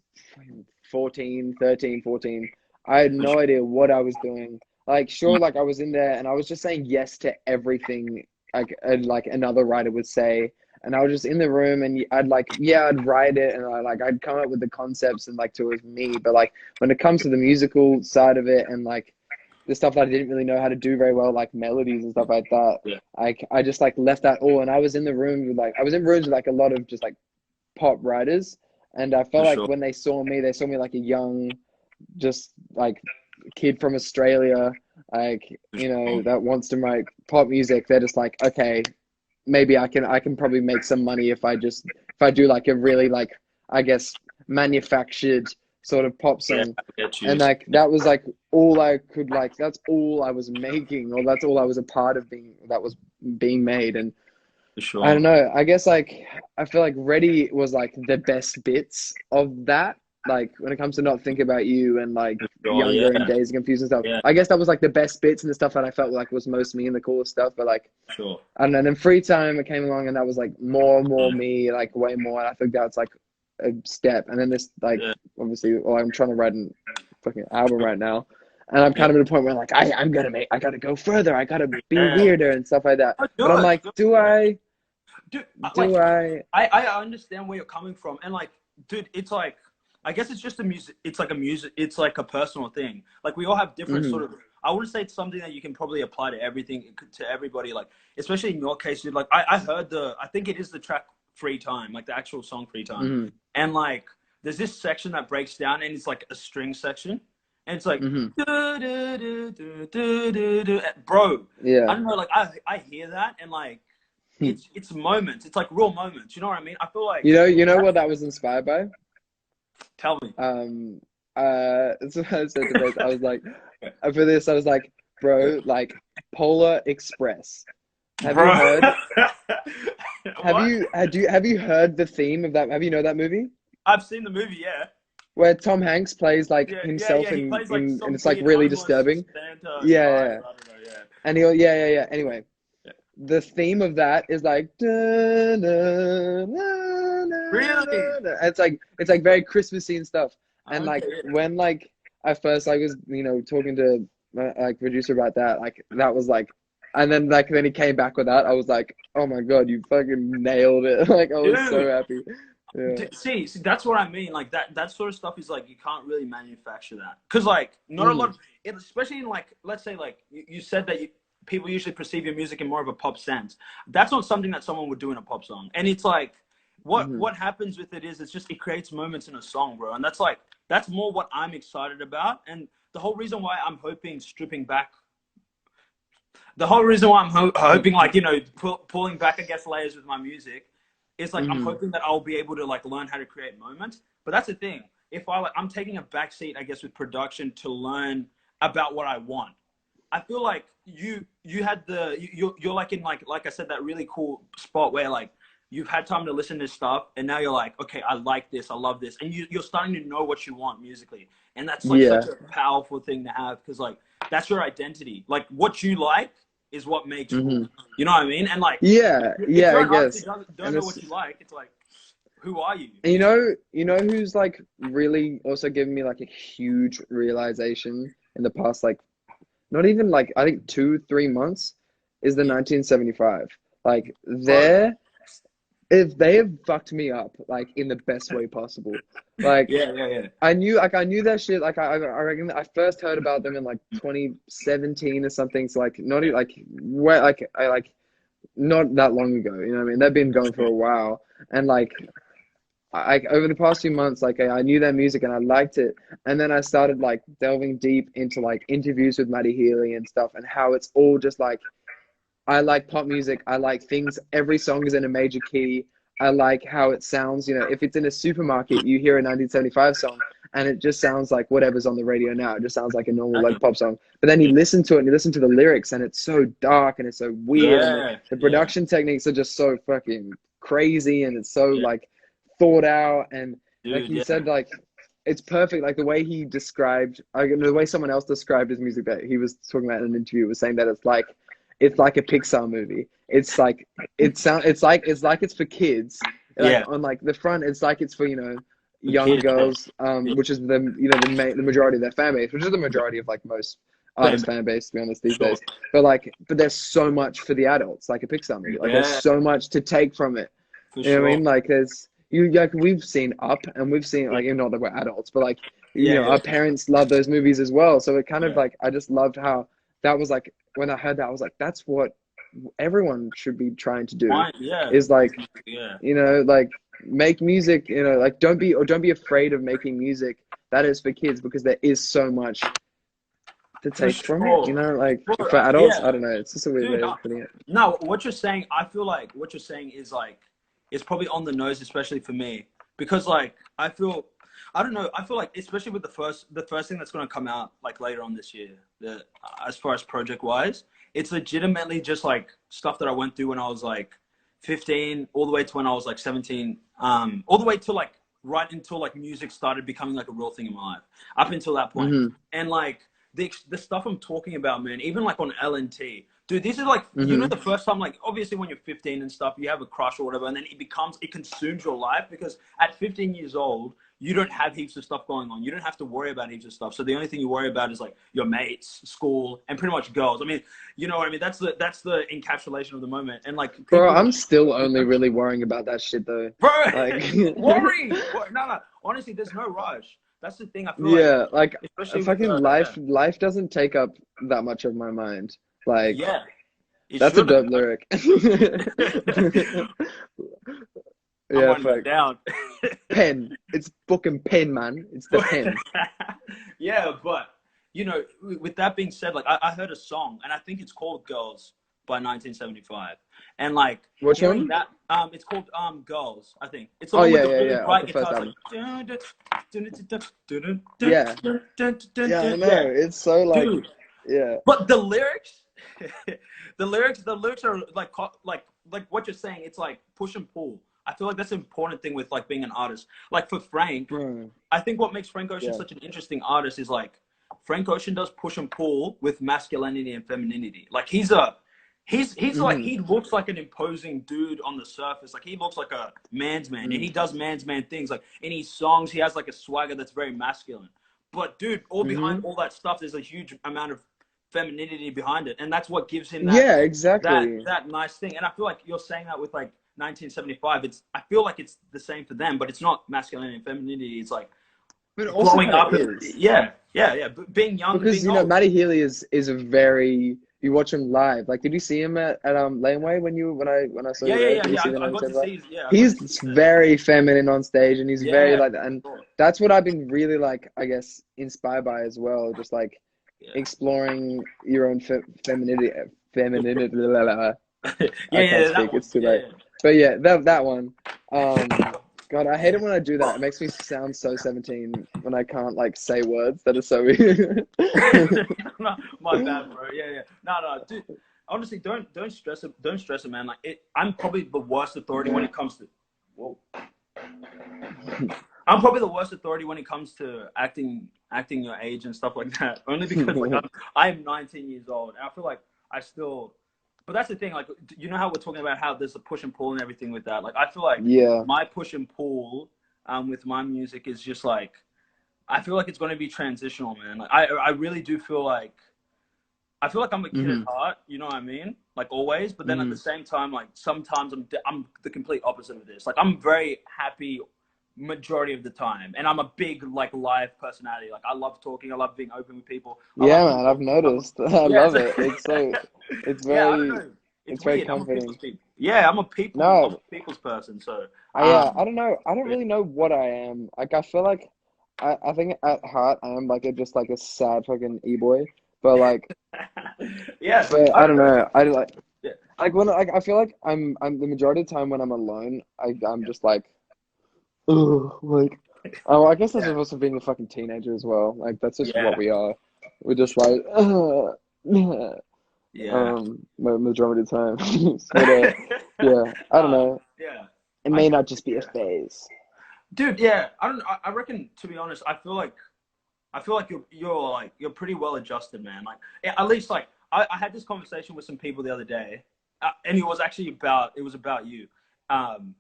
14, 13, 14. I had For no sure. idea what I was doing. Like Mm. sure, like I was in there and I was just saying yes to everything like another writer would say. And I was just in the room and I'd like yeah, I'd write it and I'd come up with the concepts and like to it was me. But like when it comes to the musical side of it and like the stuff that I didn't really know how to do very well, like melodies and stuff like that. Yeah, I just like left that all, and I was in the room with like I was in rooms with like a lot of just like pop writers, and I for felt like sure. when they saw me like a young, just like kid from Australia, like, you know, that wants to write pop music. They're just like, okay, maybe I can probably make some money if I do like a really like, I guess, manufactured sort of pop Yeah, song. I get you. And like that was like all I could, like that's all I was making, or that's all I was a part of being that was being made. And For I don't sure. know, I guess like I feel like Ready was like the best bits of that. Like when it comes to Not Think About You and like For sure. Younger and Yeah. Days of Confused and stuff, Yeah. I guess that was like the best bits and the stuff that I felt like was most me and the coolest stuff. But like For sure. I don't know, and then Free Time it came along and that was like more Mm. me, like way more. And I think that's like a step. And then this like Yeah. obviously, well, I'm trying to write a fucking album right now, and I'm Yeah. kind of at a point where like I gotta go further, I gotta be Yeah. weirder and stuff like that. Oh, But do I'm it. like, do I? Dude, Do like I? I understand where you're coming from, and like, dude, it's like I guess it's just a music. It's like a music. It's like a personal thing. Like we all have different Mm-hmm, sort of. I wouldn't say it's something that you can probably apply to everything to everybody. Like especially in your case, dude. Like I heard the. I think it is the track "Free Time," like the actual song "Free Time," mm-hmm, and like there's this section that breaks down, and it's like a string section, and it's like, mm-hmm. bro. I Yeah. don't know. Like I hear that, and like it's moments. It's like real moments. You know what I mean? I feel like You know what that was inspired by? tell me. Um, that's what I said to Beth. I was like, for this, I was like, bro, like Polar Express. Have you Bro. heard? What? Have you heard the theme of that? Have you know that movie I've seen the movie, yeah. where Tom Hanks plays like Yeah. himself He plays like and some it's like weird really homeless disturbing. Santa Yeah, guy. yeah, I yeah. don't know, yeah. And he'll yeah. Anyway, Yeah. the theme of that is like da, da, da, da, Really? da, da. It's like very Christmassy and stuff. And like Okay. when like at first I was talking to my like producer about that, like that was like, and then like then he came back with that. I was like, oh my God, you fucking nailed it! Like I was so Dude. happy. Yeah. See, that's what I mean. Like that sort of stuff is like you can't really manufacture that because like not a lot Hmm. of it, especially in like let's say like you said that people usually perceive your music in more of a pop sense. That's not something that someone would do in a pop song, and it's like Hmm. what happens with it is it's just it creates moments in a song, bro, and that's more what I'm excited about, and the whole reason why I'm hoping stripping back. The whole reason why I'm hoping, like pulling back, I guess, layers with my music, is like I'm Hmm. hoping that I'll be able to like learn how to create moments. But that's the thing. If I'm taking a backseat, I guess, with production to learn about what I want. I feel like you had you're like in like I said that really cool spot where like you've had time to listen to stuff and now you're like okay I like this I love this and you're starting to know what you want musically and that's like such Yeah. a powerful thing to have because like that's your identity like what you like is what makes Hmm. rules you know what I mean and like Yeah. if Yeah. you're I an artist guess. who don't And know it's what you like it's like who are you and you know who's like really also given me like a huge realization in the past like not even like I think 2 3 months is the yeah 1975. Like bro they're if they have fucked me up like in the best way possible. Like yeah I knew that shit. Like I reckon I first heard about them in like 2017 or something. So like not even like where like I like not that long ago. You know what I mean? They've been going for a while, and like I over the past few months, like I knew their music and I liked it, and then I started like delving deep into like interviews with Matty Healy and stuff, and how it's all just like I like pop music. I like things. Every song is in a major key. I like how it sounds. You know, if it's in a supermarket, you hear a 1975 song and it just sounds like whatever's on the radio now. It just sounds like a normal like pop song. But then you listen to it and you listen to the lyrics and it's so dark and it's so weird and yeah the yeah production techniques are just so fucking crazy and it's so yeah like thought out and like dude he yeah said like it's perfect. Like the way he described, the way someone else described his music that he was talking about in an interview was saying that it's like a Pixar movie. It's like it's like it's for kids. Like yeah on like the front, it's like it's for the young kid yeah. girls, which is the majority of their fan base, which is the majority of like most artist fan base to be honest these Sure. days. But there's so much for the adults, like a Pixar movie. Like there's Yeah, so much to take from it. for You know what I sure. mean? Like there's like we've seen Up and we've seen like even not that we're adults, but like Yeah, yeah, our parents love those movies as well. So it kind of yeah. like I just loved how that was like when I heard that I was like that's what everyone should be trying to do Why? Yeah, is like yeah, like make music, like don't be afraid of making music that is for kids because there is so much to For take from it. You sure. know, like For, for adults, yeah, I don't know. It's just a weird dude. way of putting it. No, what you're saying, I feel like what you're saying is like, it's probably on the nose, especially for me, because like I don't know, I feel like especially with the first thing that's going to come out like later on this year, as far as project wise, it's legitimately just like stuff that I went through when I was like 15, all the way to when I was like 17, all the way to like right until like music started becoming like a real thing in my life, up until that point, Mm-hmm. and like the stuff I'm talking about, man, even like on LNT, dude, these are like, you know, Mm-hmm. the first time, like, obviously when you're 15 and stuff, you have a crush or whatever, and then it consumes your life because at 15 years old, you don't have heaps of stuff going on. You don't have to worry about heaps of stuff. So the only thing you worry about is like your mates, school, and pretty much girls. I mean, you know what I mean? That's the encapsulation of the moment. And like Bro, people, I'm still only really worrying about that shit though. bro, Like, no, honestly, there's no rush. That's the thing. I feel like, yeah, like a especially with fucking yeah, life doesn't take up that much of my mind. Like, yeah, it that's a shouldn't. dope lyric. I'm Yeah, writing that fuck. down. Pen. It's fucking pen, man. It's the pen. Yeah, but you know, with that being said, like I heard a song, and I think it's called "Girls" by 1975, and like Which hearing one? that, it's called "Girls." I think it's the Oh one with yeah, the yeah, really yeah. Off bright the first guitars, like album. Yeah. Yeah, I know. yeah, It's so like, dude. yeah. But the lyrics, the lyrics are like like what you're saying. It's like push and pull. I feel like that's an important thing with like being an artist. Like for Frank, Bro. I think what makes Frank Ocean Yeah. such an interesting artist is like Frank Ocean does push and pull with masculinity and femininity. Like he's like Hmm. he looks like an imposing dude on the surface. Like he looks like a man's man, and he does man's man things. Like in his songs, he has like a swagger that's very masculine. But dude, all behind Hmm. all that stuff, there's a huge amount of femininity behind it, and that's what gives him Yeah, that exactly. that nice thing. And I feel like you're saying that with like 1975. I feel like it's the same for them, but it's not masculinity and femininity. It's like But it also growing kind of up. is. Yeah. But being young and Because being you know old. Matty Healy is a very you watch him live. Like, did you see him at Laneway when I saw you there? Did you Yeah. see the I got to 1975? see. Yeah, I got to see He's the. very feminine on stage, and he's very Yeah. like that. And that's what I've been really like, I guess, inspired by as well. Just like Yeah. exploring your own femininity. I can't Yeah. That speak. one. It's too late. Yeah. But yeah, that one. God, I hate it when I do that. It makes me sound so 17 when I can't like say words that are so weird. No, my bad, bro. Yeah. No, dude. Honestly, don't stress it. Don't stress it, man. Like I'm probably the worst authority when it comes to. Whoa. I'm probably the worst authority when it comes to acting your age and stuff like that. Only because like I'm 19 years old, and I feel like I still. But that's the thing, like you know how we're talking about how there's a push and pull and everything with that. Like I feel like Yeah. my push and pull, with my music is just like I feel like it's going to be transitional, man. Like I really do feel like I feel like I'm a kid at Hmm. heart. You know what I mean? Like always, but then at the Hmm. same time, like sometimes I'm the complete opposite of this. Like I'm very happy majority of the time, and I'm a big like live personality. Like I love talking. I love being open with people. I love Yeah, man, I've people. noticed. I Yeah, love it. It's yeah. I don't very, know. It's it's very weird. I'm a people's comforting. people. Yeah, I'm a No, people's person. So I don't know. I don't yeah. really know what I am. Like, I feel like I think at heart I am like just like a sad fucking e-boy. But like, Yeah, but I I don't don't know. know. I Yeah, like when like I feel like I'm the majority of the time when I'm alone, I'm just like, ugh, like, oh, I guess that's yeah, also being a fucking teenager as well. Like that's just what yeah, we are. We're just like, yeah. majority of the time. But yeah, I don't know. Yeah. It I may get, not just be a yeah. phase. Dude, yeah. I don't. I reckon. To be honest, I feel like you're pretty well adjusted, man. Like at least like I had this conversation with some people the other day, and it was about you. Um,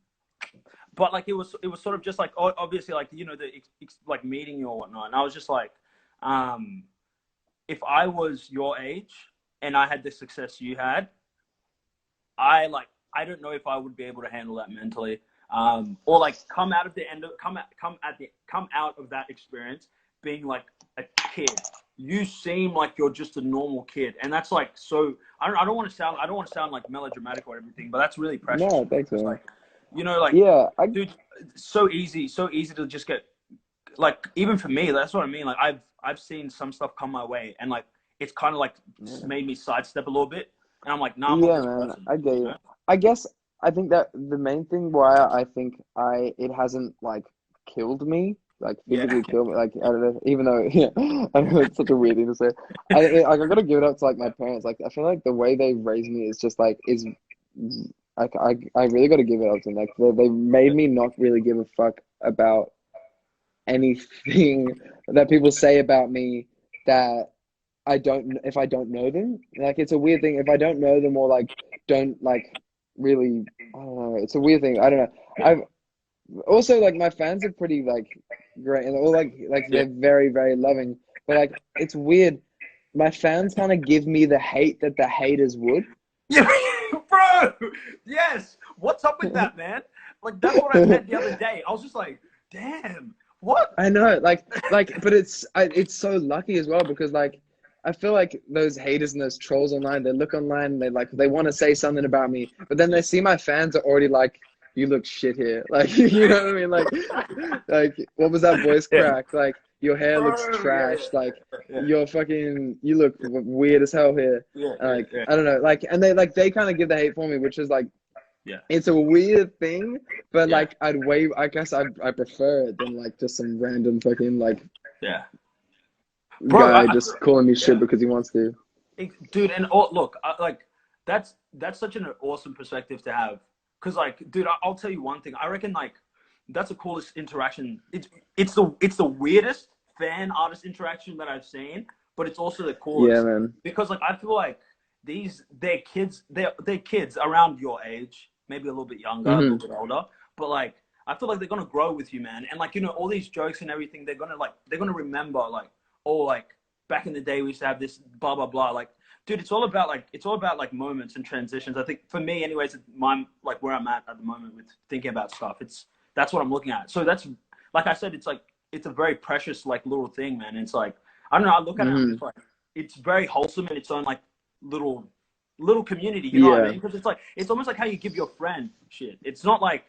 but like it was sort of just like obviously like like meeting you or whatnot, and I was just like, um, if I was your age and I had the success you had, I don't know if I would be able to handle that mentally, or like come out of that experience being like a kid. You seem like you're just a normal kid, and that's like so. I don't want to sound like melodramatic or everything, but that's really precious No, to me thanks, because man. like, like, Yeah, I dude, so easy to just get like even for me, that's what I mean. Like I've seen some stuff come my way, and like it's kind of like Yeah. made me sidestep a little bit, and I'm like, nah, I'm not Yeah, this man, person, I get you you. know? I guess I think that the main thing why I think it hasn't like killed me, like Yeah, physically killed me, like I don't know, even though yeah, I know it's such a weird thing to say. I gotta give it up to like my parents. Like I feel like the way they raised me is just like is like I really gotta give it up to them. Like they made me not really give a fuck about anything that people say about me that if I don't know them. Like it's a weird thing if I don't know them or like don't like really I don't know. It's a weird thing. I don't know. yeah, I've also like my fans are pretty like great and all like yeah. they're very very loving. But like it's weird. My fans kind of give me the hate that the haters would. Yeah, bro. Yes. What's up with that, man? Like that's what I meant the other day. I was just like, damn, what? I know, but it's so lucky as well because like I feel like those haters and those trolls online, they look online and they want to say something about me, but then they see my fans are already like, you look shit here, like you know what I mean, like what was that voice Yeah, crack? Like your hair looks bro. Yeah, trash, like yeah, you look weird as hell here, yeah, and, yeah, like yeah, I don't know, like and they kind of give the hate for me, which is like yeah, it's a weird thing, but yeah, like I guess I prefer it than like just some random fucking like yeah, bro. guy just calling me shit Yeah. because he wants to. Dude, and look, like that's such an awesome perspective to have. Cause like, dude, I'll tell you one thing. I reckon like that's the coolest interaction. It's the weirdest fan artist interaction that I've seen, but it's also the Yeah, coolest man. because like I feel like they're kids around your age, maybe a little bit younger, a little Hmm. bit older, but like I feel like they're gonna grow with you, man. And like all these jokes and everything, they're gonna remember like oh like back in the day we used to have this blah blah blah like dude it's all about like moments and transitions. I think for me anyways my like where I'm at the moment with thinking about stuff, that's what I'm looking at. So that's like I said, it's like it's a very precious like little thing, man. It's like I don't know, I look at it, I'm just Hmm. like it's very wholesome in its own like little little community, you know what I Yeah. mean? Because it's like it's almost like how you give your friend shit. It's not like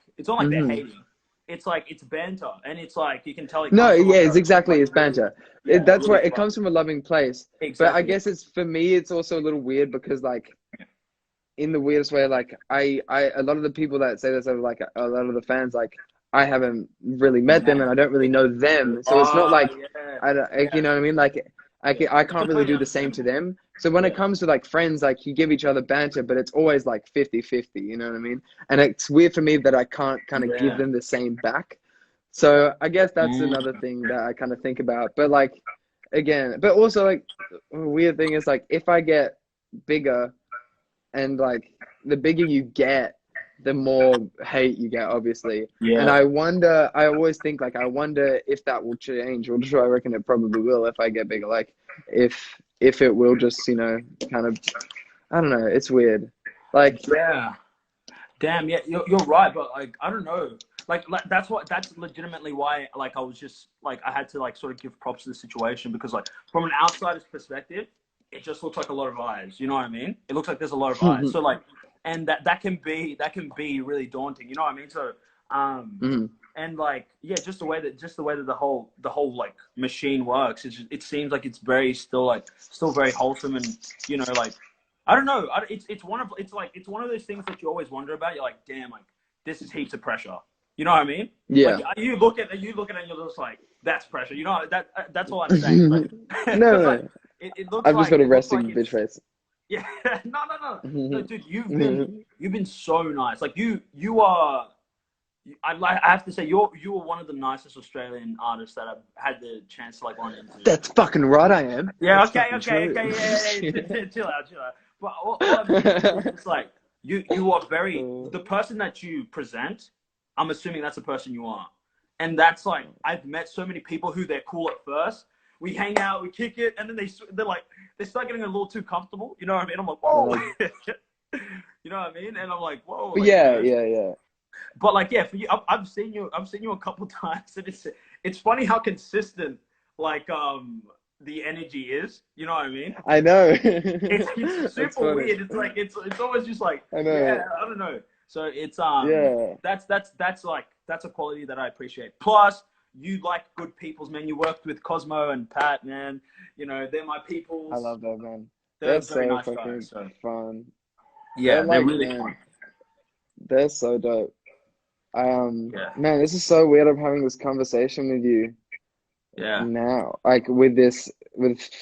they're Hmm. hating. It's like it's banter, and it's like you can tell it No, comes from yeah, like it's a exactly, like it's really, banter. yeah, That's why really it fun. comes from a loving place. But I Exactly. guess it's for me, it's also a little weird because like in the weirdest way, like a lot of the people that say this are like a lot of the fans, like I haven't really met them Man. and I don't really know them, so it's not Oh like yeah, I don't, like, you yeah, know what I mean? Like yeah. I can't really Completely do the same to understandable. them. So when it Yeah. comes to like friends, like you give each other banter, but it's always like 50-50, you know what I mean? And it's weird for me that I can't kind of give Yeah. them the same back. So I guess that's another Mm. thing that I kind of think about. But like again, but also like a weird thing is like if I get bigger and like the bigger you get, the more hate you get, obviously. And Yeah. I wonder, I always think like, I wonder if that will change, or I reckon it probably will if I get bigger. Like, if it will just, kind of, I don't know, it's weird. Like, Yeah. Damn, yeah, you're right, but like I don't know, like that's legitimately why like I was just like I had to like sort of give props to the situation because like from an outsider's perspective, it just looks like a lot of eyes. You know what I mean? It looks like there's a lot of eyes. So like, and that can be really daunting. You know what I mean? So mm, and like yeah, just the way that the whole like machine works, it seems like it's very still very wholesome and like I don't know. It's one of those things that you always wonder about. You're like, damn, like this is heaps of pressure. You know what I mean? Like yeah. you look at it, and you're just like, that's pressure. You know that's all I'm saying. It's No, like, because like no, it looks I've just like got a it looks resting like bitch it's face. yeah. No, dude, you've been so nice. Like I have to say you were one of the nicest Australian artists that I've had the chance to like run into. That's fucking right, I am. Yeah, That's okay, fucking okay, true. okay, yeah. Chill out, chill out. But all I'm saying is just like you are the person that you present. I'm assuming that's the person you are, and that's like I've met so many people who they're cool at first. We hang out, we kick it, and then they start getting a little too comfortable. You know what I mean? I'm like, And whoa, like, you know what I mean? And I'm like, whoa, but like yeah, yeah, yeah. but like yeah, for you, I've seen you a couple times, and it's funny how consistent like the energy is. You know what I mean? I know. It's That's super funny. weird. It's like it's always just like I yeah, know. I don't know. So it's Yeah. that's a quality that I appreciate. Plus, you like good peoples, man. You worked with Cosmo and Pat, man. You know, they're my I peoples. love that, man. They're They're very so nice guys. fucking So fun. They're yeah, they're like, really fun. man, they're so dope. Yeah, Man, this is so weird. I'm having this conversation with you yeah. now, like with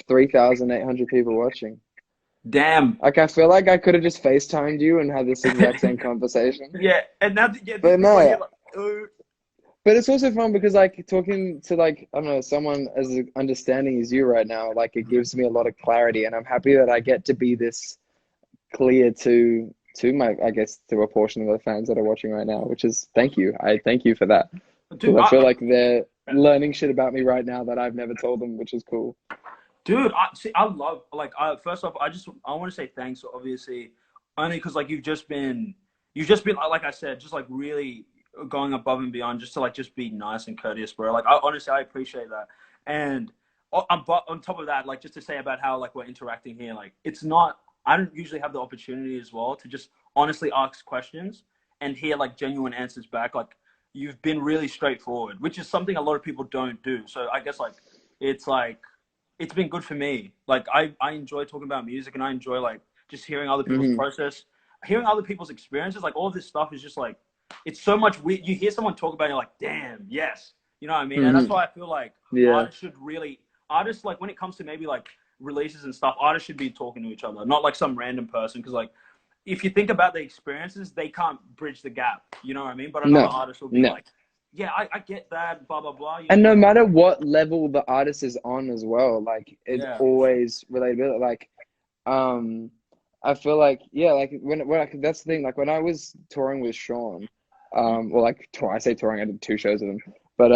3,800 people watching. Damn. Like, I feel like I could have just FaceTimed you and had this exact same conversation. Yeah, and now yeah, these But people are here no, like, but it's also fun because like talking to like, I don't know, someone as understanding as you right now, like it gives me a lot of clarity and I'm happy that I get to be this clear to my, I guess, to a portion of the fans that are watching right now, which is thank you. I thank you for that because dude, I feel like they're learning shit about me right now that I've never told them, which is cool. dude, I see. I love like. First off, I want to say thanks. Obviously, only because like you've just been like I said, just like really going above and beyond, just to like just be nice and courteous, bro. Like I honestly, I appreciate that. And on top of that, like just to say about how like we're interacting here, like it's not. I don't usually have the opportunity as well to just honestly ask questions and hear like genuine answers back. Like you've been really straightforward, which is something a lot of people don't do. So I guess it's like it's been good for me. Like I enjoy talking about music and I enjoy like just hearing other people's Hmm. process, hearing other people's experiences. Like all of this stuff is just like it's so much weird. You hear someone talk about it, you're like, damn, yes. You know what I mean? And that's Hmm. why I feel like Yeah. artists should really artists like when it comes to maybe like releases and stuff, artists should be talking to each other, not like some random person. Because like if you think about the experiences, they can't bridge the gap. You know what I mean? But another No, artist will be no. like, yeah, I get that, blah blah blah. You And know, no like matter what level the artist is on as well, like it's yeah. always relatability. Like, um, I feel like yeah, like that's the thing. Like when I was touring with Sean, well, like I say touring, I did two shows with him, but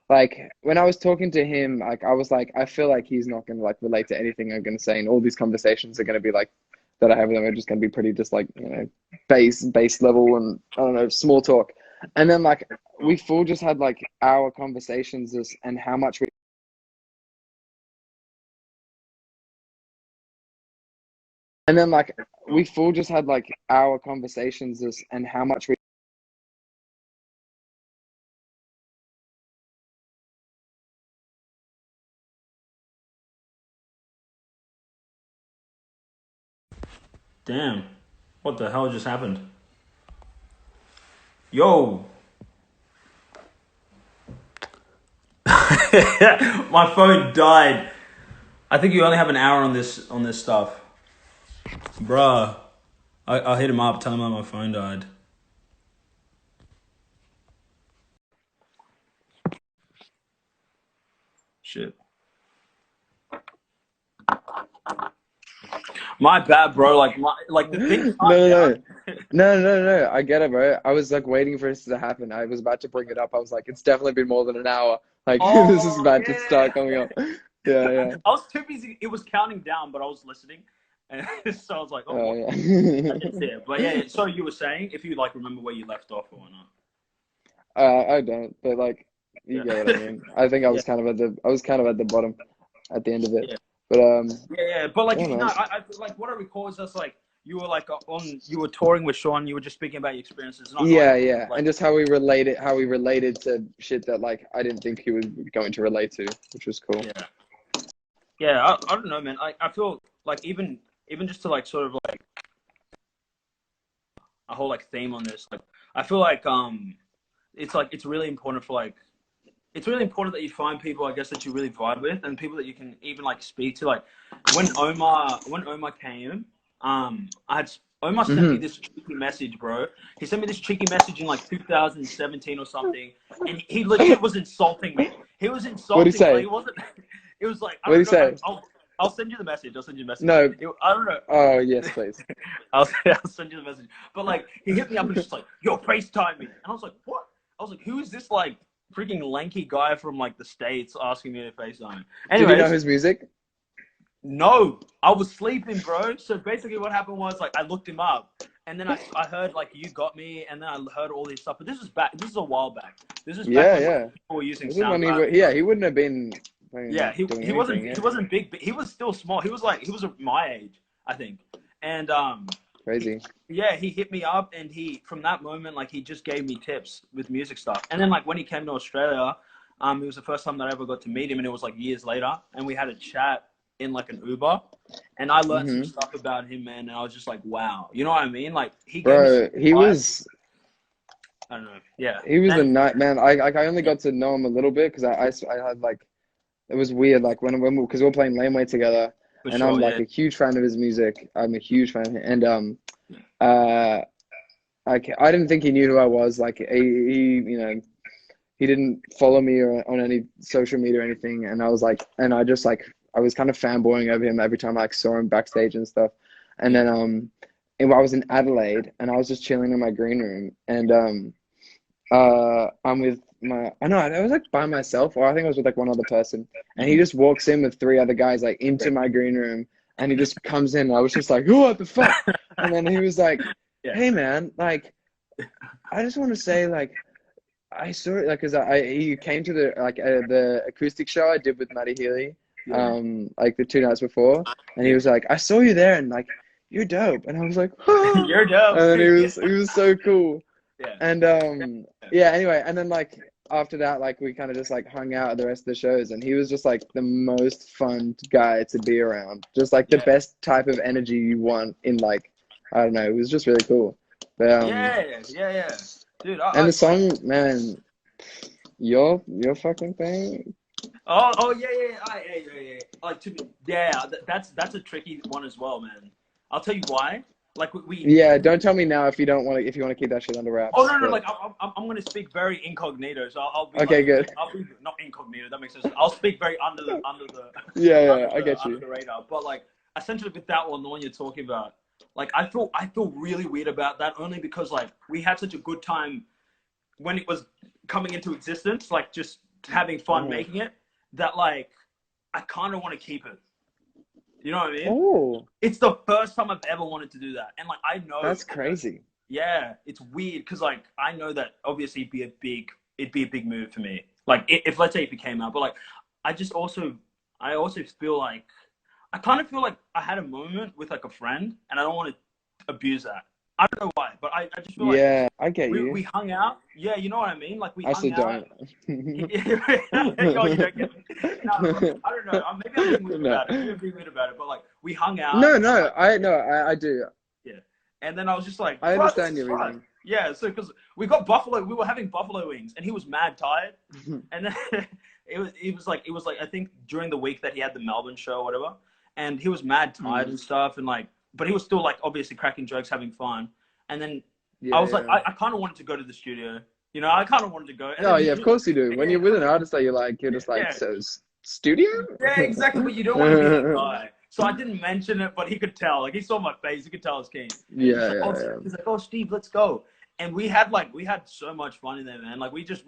like when I was talking to him, like I was like, I feel like he's not gonna like relate to anything I'm gonna say, and all these conversations are gonna be like that I have with him are just gonna be pretty just like base level and I don't know small talk, and then like we full just had like our conversations and how much and then like we full just had like our conversations and how much we Damn. What the hell just happened? Yo. My phone died. I think you only have an hour on this stuff. Bruh. I'll hit him up, tell him that my phone died. Shit. My bad, bro. Like the thing no timed no out. no I get it, bro. I was like waiting for this to happen. I was about to bring it up. I was like, it's definitely been more than an hour. Like this is Oh about to yeah. start coming up. Yeah, yeah. I was too busy. It was counting down, but I was listening. And so I was like, oh Oh what yeah. I didn't see it. But yeah, so you were saying if you like remember where you left off or not. I don't, but like you Yeah. get what I mean. I think Yeah. I was kind of at the bottom at the end of it. Yeah. But Yeah, but like yeah, you know, man. I like what I recall is just like you were like you were touring with Sean. You were just speaking about your experiences, not Yeah, anything yeah. like And just how we related to shit that like I didn't think he was going to relate to, which was cool. yeah, yeah. I don't know, man. I feel like even just to like sort of like a whole like theme on this. Like I feel like it's really important for like it's really important that you find people I guess that you really vibe with and people that you can even like speak to. Like when Omar came, I had Omar sent me Hmm. this cheeky message, bro. He sent me this cheeky message in like 2017 or something, and he legit was insulting me. He was What did he insulting me. Like say? it wasn't. It was like I What did he don't know. say? I'll send you the message. I'll send you the message. No. I don't know. Oh, yes, please. I'll send you the message. But like, he hit me up and was just like, "Yo, FaceTime me," and I was like, "What?" I was like, "Who is this like freaking lanky guy from like the States asking me to FaceTime?" Did you know Anyways, his music? no, I was sleeping, bro. So basically, what happened was like I looked him up, and then I heard like "You Got Me," and then I heard all this stuff. But this was back. This is a while back. This was back Yeah, when like yeah. people were using This is when SoundCloud. yeah, he wouldn't have been Yeah, fucking doing anything, he yeah. wasn't big, but he was still small. He was my age, I think. And Crazy. yeah, he hit me up, and he from that moment like he just gave me tips with music stuff. And then like when he came to Australia, It was the first time that I ever got to meet him, and it was like years later. And we had a chat in like an Uber, and I learned some stuff about him, man. And I was just like, wow, you know what I mean? Like he gave me some Bro, he advice. was I don't know. Yeah. he was a And night man. I only got to know him a little bit because I had like it was weird like when because we were playing laneway together, for and I'm sure, like yeah. a huge fan of his music. I'm a huge fan, and uh I didn't think he knew who I was. Like he you know he didn't follow me or on any social media or anything, and I was like, and I just like I was kind of fanboying over him every time I like, saw him backstage and stuff, and Yeah. then and I was in Adelaide and I was just chilling in my green room, and I'm with I know I was like by myself, or I think I was with like one other person, and he Mhm. just walks in with three other guys like into my green room, and he just comes in, and I was just like, what the fuck? And then he was like, Yeah. hey man, like I just want to say like I saw it like because he came to the acoustic show I did with Matty Healy, Yeah. like the 2 nights before, and he Yeah. was like, I saw you there, and like you're dope, and I was like, ah. You're dope. And then Yeah. he was so cool, Yeah. and yeah. Anyway, and then like after that, like we kind of just like hung out at the rest of the shows, and he was just like the most fun guy to be around, just like the Yeah. best type of energy you want in like I don't know, it was just really cool, but Yeah. Yeah. Yeah. Dude, and I the song, man. Your fucking thing. oh yeah, yeah. Like that's a tricky one as well, man. I'll tell you why. Like Yeah, don't tell me now if you don't want to. If you want to keep that shit under oh wraps. no, But like I'm gonna speak very incognito, so I'll be okay, like good. I'll be not incognito. That makes sense. I'll speak very under the Yeah, I get under you. the radar. But like essentially with that one, the one you're talking about, like I feel really weird about that only because like we had such a good time when it was coming into existence, like just having fun making it, that like I kind of want to keep it. You know what I mean? Oh, It's the first time I've ever wanted to do that, and like I know, that's crazy. yeah, it's weird because like I know that obviously it'd be a big move for me. Like if let's say if it came out, but like I just also I also feel like I kind of feel like I had a moment with like a friend, and I don't want to abuse that. I don't know why, but I just feel like Yeah, I get you. we hung out. Yeah, you know what I mean? Like we I hung still out. don't. Oh, you don't get me. No, I don't know. Maybe I'm being weird No, about it. Maybe I'm being weird about it. But like we hung out. no, And, no. like, I do. yeah. And then I was just like, I bro, this understand is your fun. reasoning. Yeah. So because we got buffalo, we were having buffalo wings, and he was mad tired. And then it was like I think during the week that he had the Melbourne show or whatever, and he was mad tired and stuff, and like, but he was still like obviously cracking jokes, having fun. And then I Yeah, was like, yeah. I kind of wanted to go to the studio. You know, I kind of wanted to go. And Oh, then yeah. Of course you do. When yeah, you're with an artist that you're just like, yeah, so studio. yeah, exactly. But you don't want to be that guy. So I didn't mention it, but he could tell. Like he saw my face, he could tell I was keen. And Yeah, yeah, yeah. he's like, oh, Steve, let's go. And we had so much fun in there, man. Like we just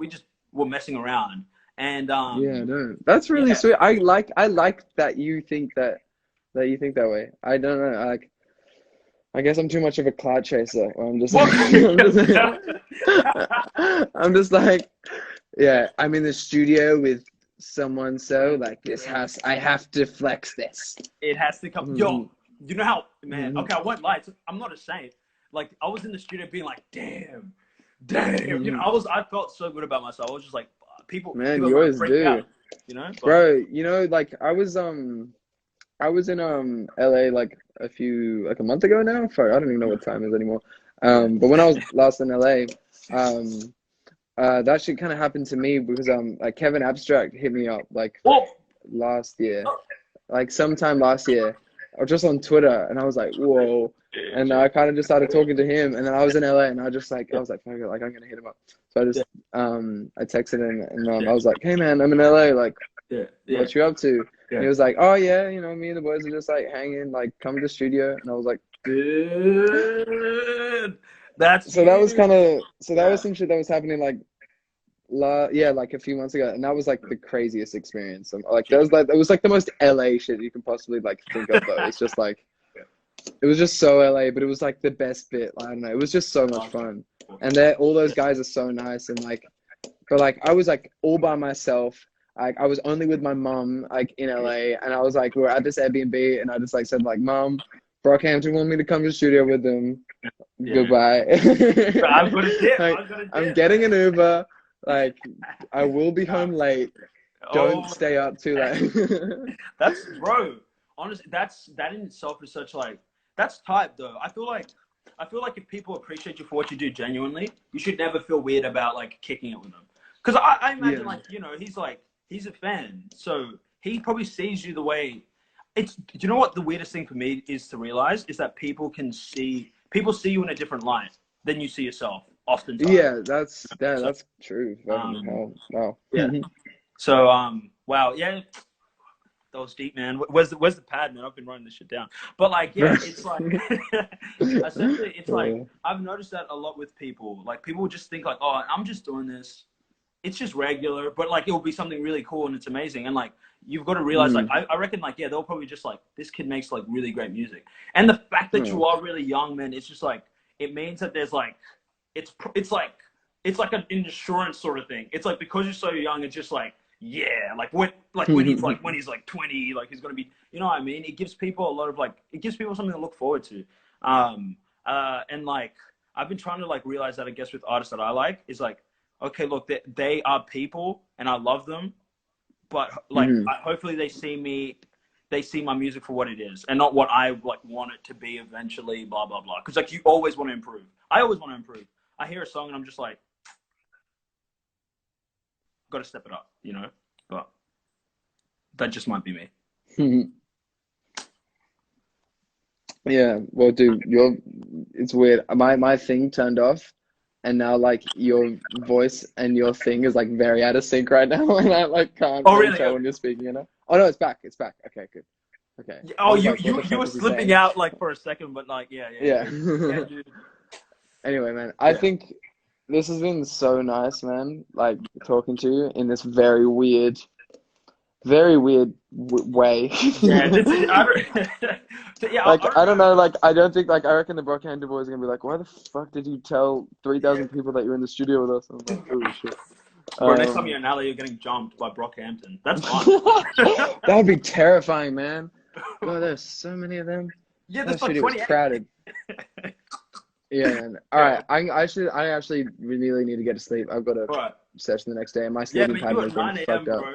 were messing around. And Yeah, no, that's really yeah, sweet. I like that you think that you think that way. I don't know. Like, I guess I'm too much of a cloud chaser. Where I'm just what? like, I'm just like, yeah. I'm in the studio with someone, so like I have to flex this. It has to come. Yo, you know how, man? Okay, I won't lie. I'm not a saint. Like I was in the studio being like, damn. You know, I felt so good about myself. I was just like, Man, people you are gonna always freak do, out. You know, but bro. You know, like I was in LA like a month ago now. Fuck, I don't even know what time it is anymore. yeah, But when I was last in LA, that shit kind of happened to me because like Kevin Abstract hit me up like well, last year, like sometime last year, or just on Twitter, and I was like, whoa. And I kind of just started talking to him, and then I was in LA, and I was like, fuck it, like I'm gonna hit him up. So I just I texted him, and I was like, hey man, I'm in LA, like yeah, what you up to? yeah. And he was like, oh yeah, you know, me and the boys are just like hanging, like come to the studio. And I was like, Dude, that's so that was huge. kind of, so that was some shit that was happening like like a few months ago, and that was like the craziest experience. Like it was like the most LA shit you can possibly like think of though. It's just like it was just so LA, but it was like the best bit. I don't know, it was just so much fun, and all those guys are so nice, and like, but like I was like all by myself. Like I was only with my mom like in LA, and I was like we were at this Airbnb, and I just like said like, Mom, Brockhampton want me to come to the studio with them. Yeah. Goodbye. I've got a dip. Like, I've got a dip. I'm getting an Uber. Like, I will be home late. Don't Oh, stay up too late. that's bro. Honestly, that in itself is such like that's type though. I feel like if people appreciate you for what you do genuinely, you should never feel weird about like kicking it with them. Because I imagine Yeah. like he's a fan, so he probably sees you the way. It's you know what the weirdest thing for me is to realize is that people see you in a different light than you see yourself oftentimes. Yeah, So that's true. Fucking um hell. Wow. yeah. So wow yeah that was deep, man. Where's the pad, man? I've been writing this shit down. But like, yeah, it's like essentially, it's like I've noticed that a lot with people. Like, people just think like, oh, I'm just doing this. It's just regular, but like, it will be something really cool and it's amazing. And like, you've got to realize, like, Mm. I reckon, like, yeah, they'll probably just like, this kid makes like really great music. And the fact that Mm. you are really young, man, it's just like, it means that there's like, it's like an insurance sort of thing. It's like because you're so young, it's just like yeah, like when he's like 20, like he's gonna be, you know what I mean? It gives people a lot of like it gives people something to look forward to. And like I've been trying to like realize that I guess with artists that I like is like okay, look, they are people and I love them, but like Mhm. hopefully they see my music for what it is and not what I like want it to be eventually. Blah blah blah. Because like you always want to improve. I always want to improve. I hear a song and I'm just like got to step it up, you know. But that just might be me. Yeah, well, dude, it's weird. My thing turned off, and now like your voice and your thing is like very out of sync right now, and I like can't Oh really really? tell when you're speaking, you know? Oh no, it's back. It's back. Okay, good. Okay. I Oh, was like, what the you fuck were is he slipping saying? out like for a second, but like Yeah. yeah, dude. Anyway, man, I Yeah. think this has been so nice, man. Like talking to you in this very weird w way. Yeah, I don't, yeah, Like I don't I don't know. know, like I don't think like I reckon the Brockhampton boys are gonna be like, why the fuck did you tell Yeah. 3,000 people that you're in the studio with us? I was like, oh shit. Bro, next time Um, you're in LA, you're getting jumped by Brockhampton. That's fun. that would be terrifying, man. God, there's so many of them. Yeah, That there's like studio was 28. crowded. Yeah, man. All Yeah. right, I actually really need to get to sleep. I've got a All right. session the next day, and my Yeah, sleeping man, you pattern has at been 9 a.m., fucked up. bro.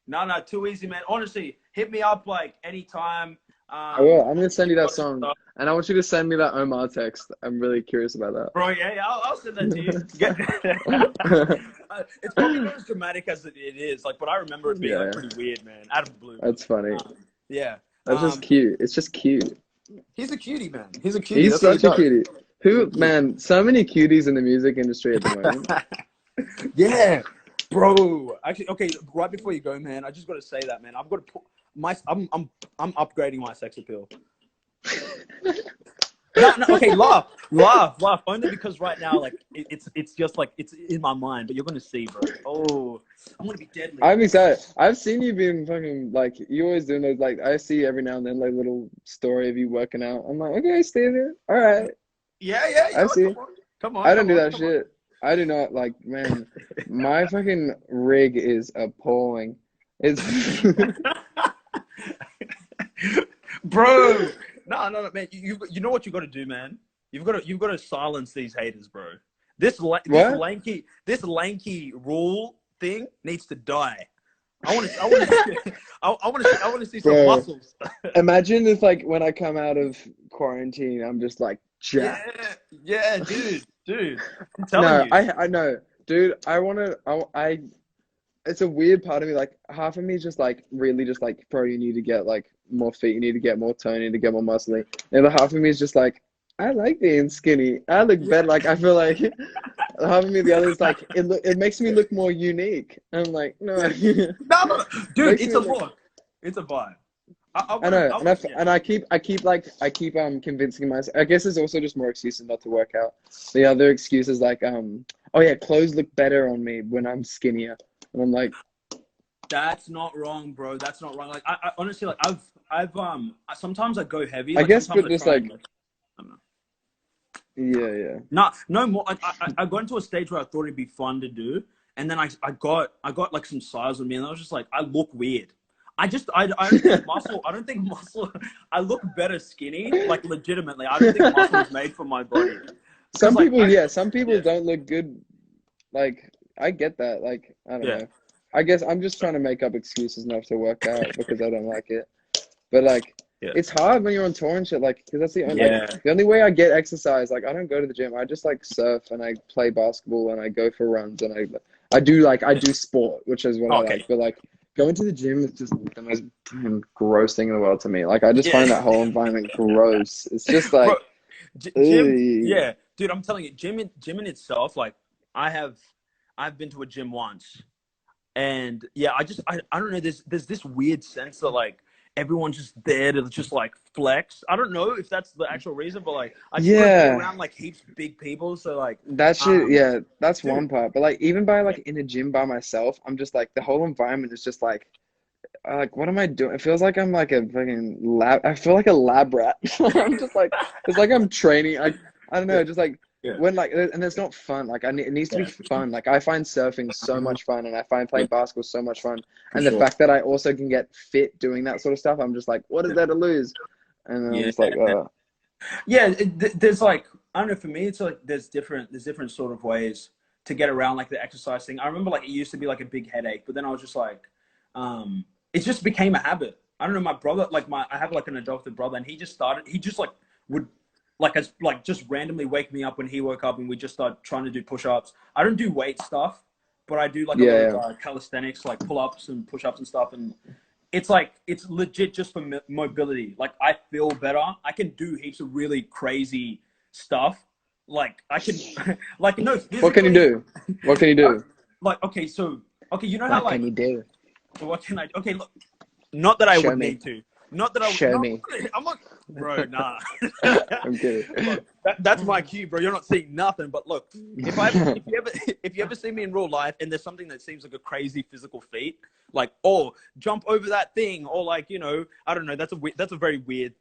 No, too easy, man. Honestly, hit me up like anytime. I will. I'm gonna send you that Got some song, stuff. and I want you to send me that Omar text. I'm really curious about Bro, yeah, I'll send that to you. that. It's probably not as dramatic as it is, like, but I remember it being like Yeah, pretty weird, man, out of the blue. that's funny. Yeah. That's just cute. It's just cute. He's a cutie, man. He's a cutie. He's That's what he such a does. cutie. He's a Who, cutie. man, so many cuties in the music industry at the moment. Yeah, bro. Actually, okay. Right before you go, man, I just got to say that, man. I've got to put I'm upgrading my sex appeal. No. Okay, laugh. Only because right now, like, it's just like it's in my mind, but you're gonna see, bro. Oh, I'm gonna be deadly. I'm excited. I've seen you being fucking like you always doing those like I see every now and then like little story of you working out. I'm like, okay, Steven, all right. Yeah. I see. Come I on, don't come do on, that come on. shit. I do not like man, my fucking rig is appalling. It's Bro, no, man. You know what you got to do, man. You've got to silence these haters, bro. what? This lanky rule thing needs to die. I want to I want to see some Bro, muscles. imagine if like when I come out of quarantine, I'm just like Yeah, jacked. yeah, dude. I'm telling No, you. I know, dude. It's a weird part of me. Like half of me is just like really just like, bro, you need to get like more fit. You need to get more tone. You need to get more muscly. And the half of me is just like, I like being skinny. I look Yeah. better. Like I feel like half of me, the other is like, it makes me look more unique. I'm like, no, No, dude, makes it's me a look. look. It's a vibe. I know, Yeah. and I keep convincing myself. I guess there's also just more excuses not to work out. The other excuse is like oh yeah, clothes look better on me when I'm skinnier, and I'm like, That's not wrong, bro. That's not wrong. Like I honestly like I've sometimes I go heavy. I Like guess, sometimes but I just try and like like I don't know. yeah, No more. I got into a stage where I thought it'd be fun to do, and then I got like some size on me, and I was just like, I look weird. I don't yeah. think muscle. I don't think muscle. I look better skinny. Like legitimately, I don't think muscle is made for my body. Because Some like people, I yeah, some people yeah don't look good like I get that. Like, I don't Yeah. know. I guess I'm just trying to make up excuses not to work out because I don't like it. But like, Yeah. it's hard when you're on tour and shit. Like, because that's the only like Yeah. the only way I get exercise. Like, I don't go to the gym. I just like surf and I play basketball and I go for runs and I do sport, which is what I Okay. like. But like, going to the gym is just the most damn gross thing in the world to me. Like, I just find that Yeah. whole environment gross. It's just Bro, like, gym. ugh. Yeah, dude. I'm telling you, gym in itself. Like, I have, I've been to a gym once, and yeah, I don't know. There's this weird sense that like everyone's just there to just like flex. I don't know if that's the actual reason, but like I just want to be Yeah. around like heaps of big people. So like, That shit, yeah, that's dude, one part. But like, even by yeah, like in a gym by myself, I'm just like the whole environment is just like, what am I doing? It feels like I'm like a fucking lab. I feel like a lab rat. I'm just like, it's like I'm training. I don't yeah, know, just like yeah, when like, and it's not fun. Like, it needs to be yeah, fun. Like, I find surfing so Mhm. much fun, and I find Yeah, playing basketball so much fun. for And the sure. fact that I also can get fit doing that sort of stuff, I'm just like, what is Yeah, there to lose? And then I'm yeah, just like, yeah. There's like I don't know. For me, it's like there's different sort of ways to get around like the exercise thing. I remember like it used to be like a big headache, but then I was just like, it just became a habit. I don't know. My brother, like I have like an adopted brother, and he just like would like just randomly wake me up when he woke up, and we just start trying to do push-ups. I don't do weight stuff, but I do like a lot of yeah, calisthenics, like pull-ups and push-ups and stuff, and it's like it's legit just for mobility. Like I feel better. I can do heaps of really crazy stuff. Like I can, like no, what can you physically. do? What can you do? Like okay, so okay, you know how What like can you do? what can I? Okay, look, not that I Show would me. need to. Not that I. Show Not. me. I'm not, bro. Nah. I'm kidding. Look, that's my cue, bro. You're not seeing nothing. But look, if you ever see me in real life, and there's something that seems like a crazy physical feat, like oh, jump over that thing, or like I don't know. That's a very weird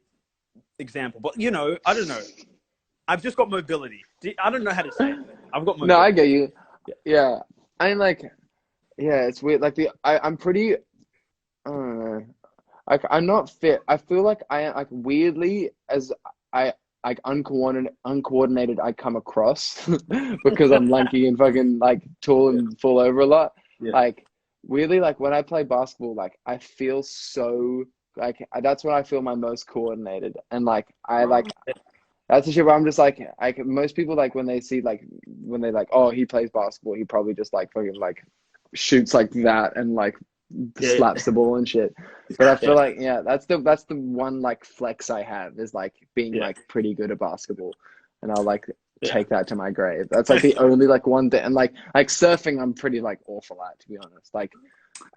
example, but I don't know. I've just got mobility. I don't know how to say it. I've got No, I mobility. get you. Yeah. Yeah. I mean, like, yeah, it's weird. Like, I'm pretty, I don't know. Like, I'm not fit. I feel like like, weirdly, as I, like, uncoordinated I come across because I'm lanky and fucking, like, tall Yeah. and fall over a lot. Yeah. Like, weirdly, like, when I play basketball, like, I feel so, like, that's when I feel my most coordinated. And, like, Oh, that's the shit where I'm just like most people like when they see like when they like oh he plays basketball he probably just like fucking like shoots like that and like yeah. slaps the ball and shit. But I feel Yeah. like yeah that's the one like flex I have is like being Yeah. like pretty good at basketball, and I'll like Yeah. take that to my grave. That's like the only like one thing, and like surfing I'm pretty like awful at, to be honest. Like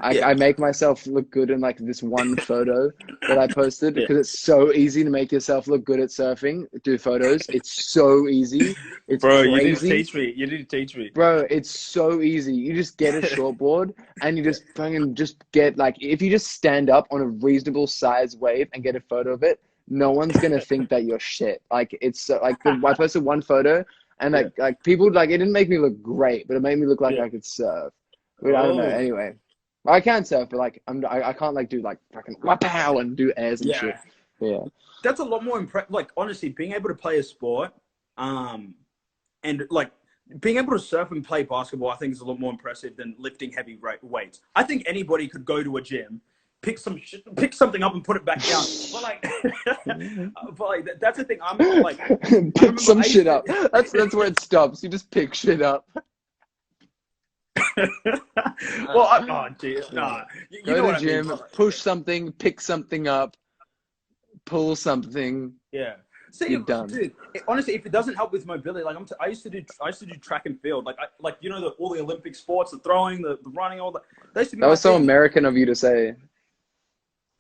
Yeah. I make myself look good in like this one photo that I posted Yeah. because it's so easy to make yourself look good at surfing. Do photos. It's so easy. It's Bro, you need to crazy. teach me. You need to teach me. Bro, it's so easy. You just get a shortboard and you Yeah. just fucking just get like if you just stand up on a reasonable size wave and get a photo of it, no one's gonna think that you're shit. Like it's so, like I posted one photo and Yeah. like people like it didn't make me look great, but it made me look like Yeah. I could surf. But I don't know. Oh. Anyway, I can surf, but like I can't like do like fucking wow and do airs and shit. Yeah. Yeah. That's a lot more impressive. Like honestly, being able to play a sport, and like being able to surf and play basketball, I think is a lot more impressive than lifting heavy weights. I think anybody could go to a gym, pick something up and put it back down. But like, but like that's the thing. I'm like, I Pick remember some I used shit to. up. That's where it stops. You just pick shit up. Well, oh, geez, nah. You Go know to what the I mean. gym, push something, pick something up, pull something. Yeah. See, You're done. dude. Honestly, if it doesn't help with mobility, like I used to do track and field, like all the Olympic sports, the throwing, the running, all that. That used to be That my was so thing. American of you to say.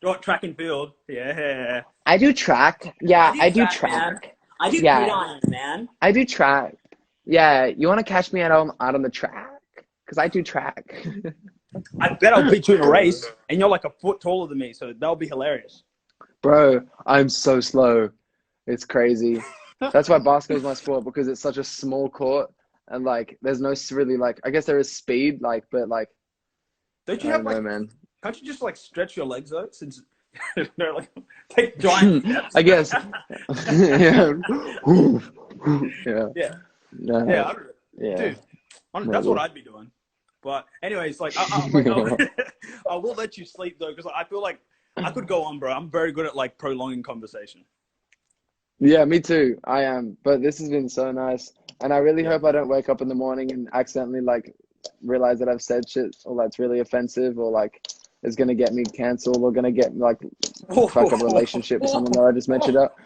Oh, track and field. Yeah. I do track. I Yeah, do I do track, man. track. I do Yeah, gridiron, man. I do track. Yeah, you want to catch me out on the track? Because I do track. I bet I'll beat you in a race, and you're like a foot taller than me, so that'll be hilarious. Bro, I'm so slow. It's crazy. That's why basketball is my sport because it's such a small court and like there's no really like I guess there is speed like but like Don't I you have don't know, like? man. Can't you just like stretch your legs out since they're like take giant steps? I guess. Yeah. Yeah. Yeah. Yeah. No. I don't know. Yeah. Dude, that's what Maybe. I'd be doing. But anyways, like, I will let you sleep though, because I feel like I could go on, bro. I'm very good at like prolonging conversation. Yeah, me too. I am. But this has been so nice. And I really Yeah. hope I don't wake up in the morning and accidentally like realize that I've said shit or that's really offensive or like is gonna get me cancelled or gonna get like fuck up a relationship with someone that I just mentioned up.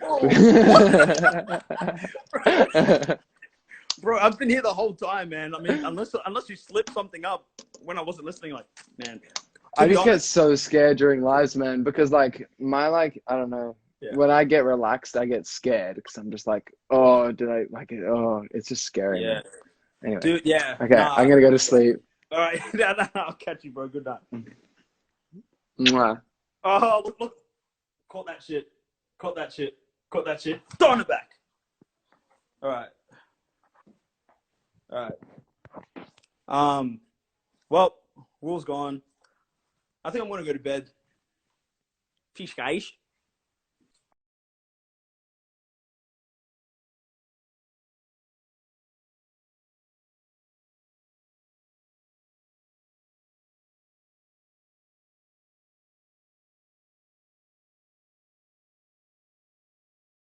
Bro, I've been here the whole time, man. I mean, unless you slip something up when I wasn't listening, like, man. To I be just get honest, so scared during lives, man, because like my like I don't know. yeah, When I get relaxed, I get scared because I'm just like, oh, did I like it? Oh, it's just scary, yeah, man. Anyway, dude, yeah, okay, nah. I'm gonna go to sleep. All right, nah, I'll catch you, bro. Good night. Mwah. Oh, look, caught that shit, caught that shit, caught that shit. Throw in the back. All right, all right. Well, Will's gone. I think I'm gonna go to bed. Peace, guys.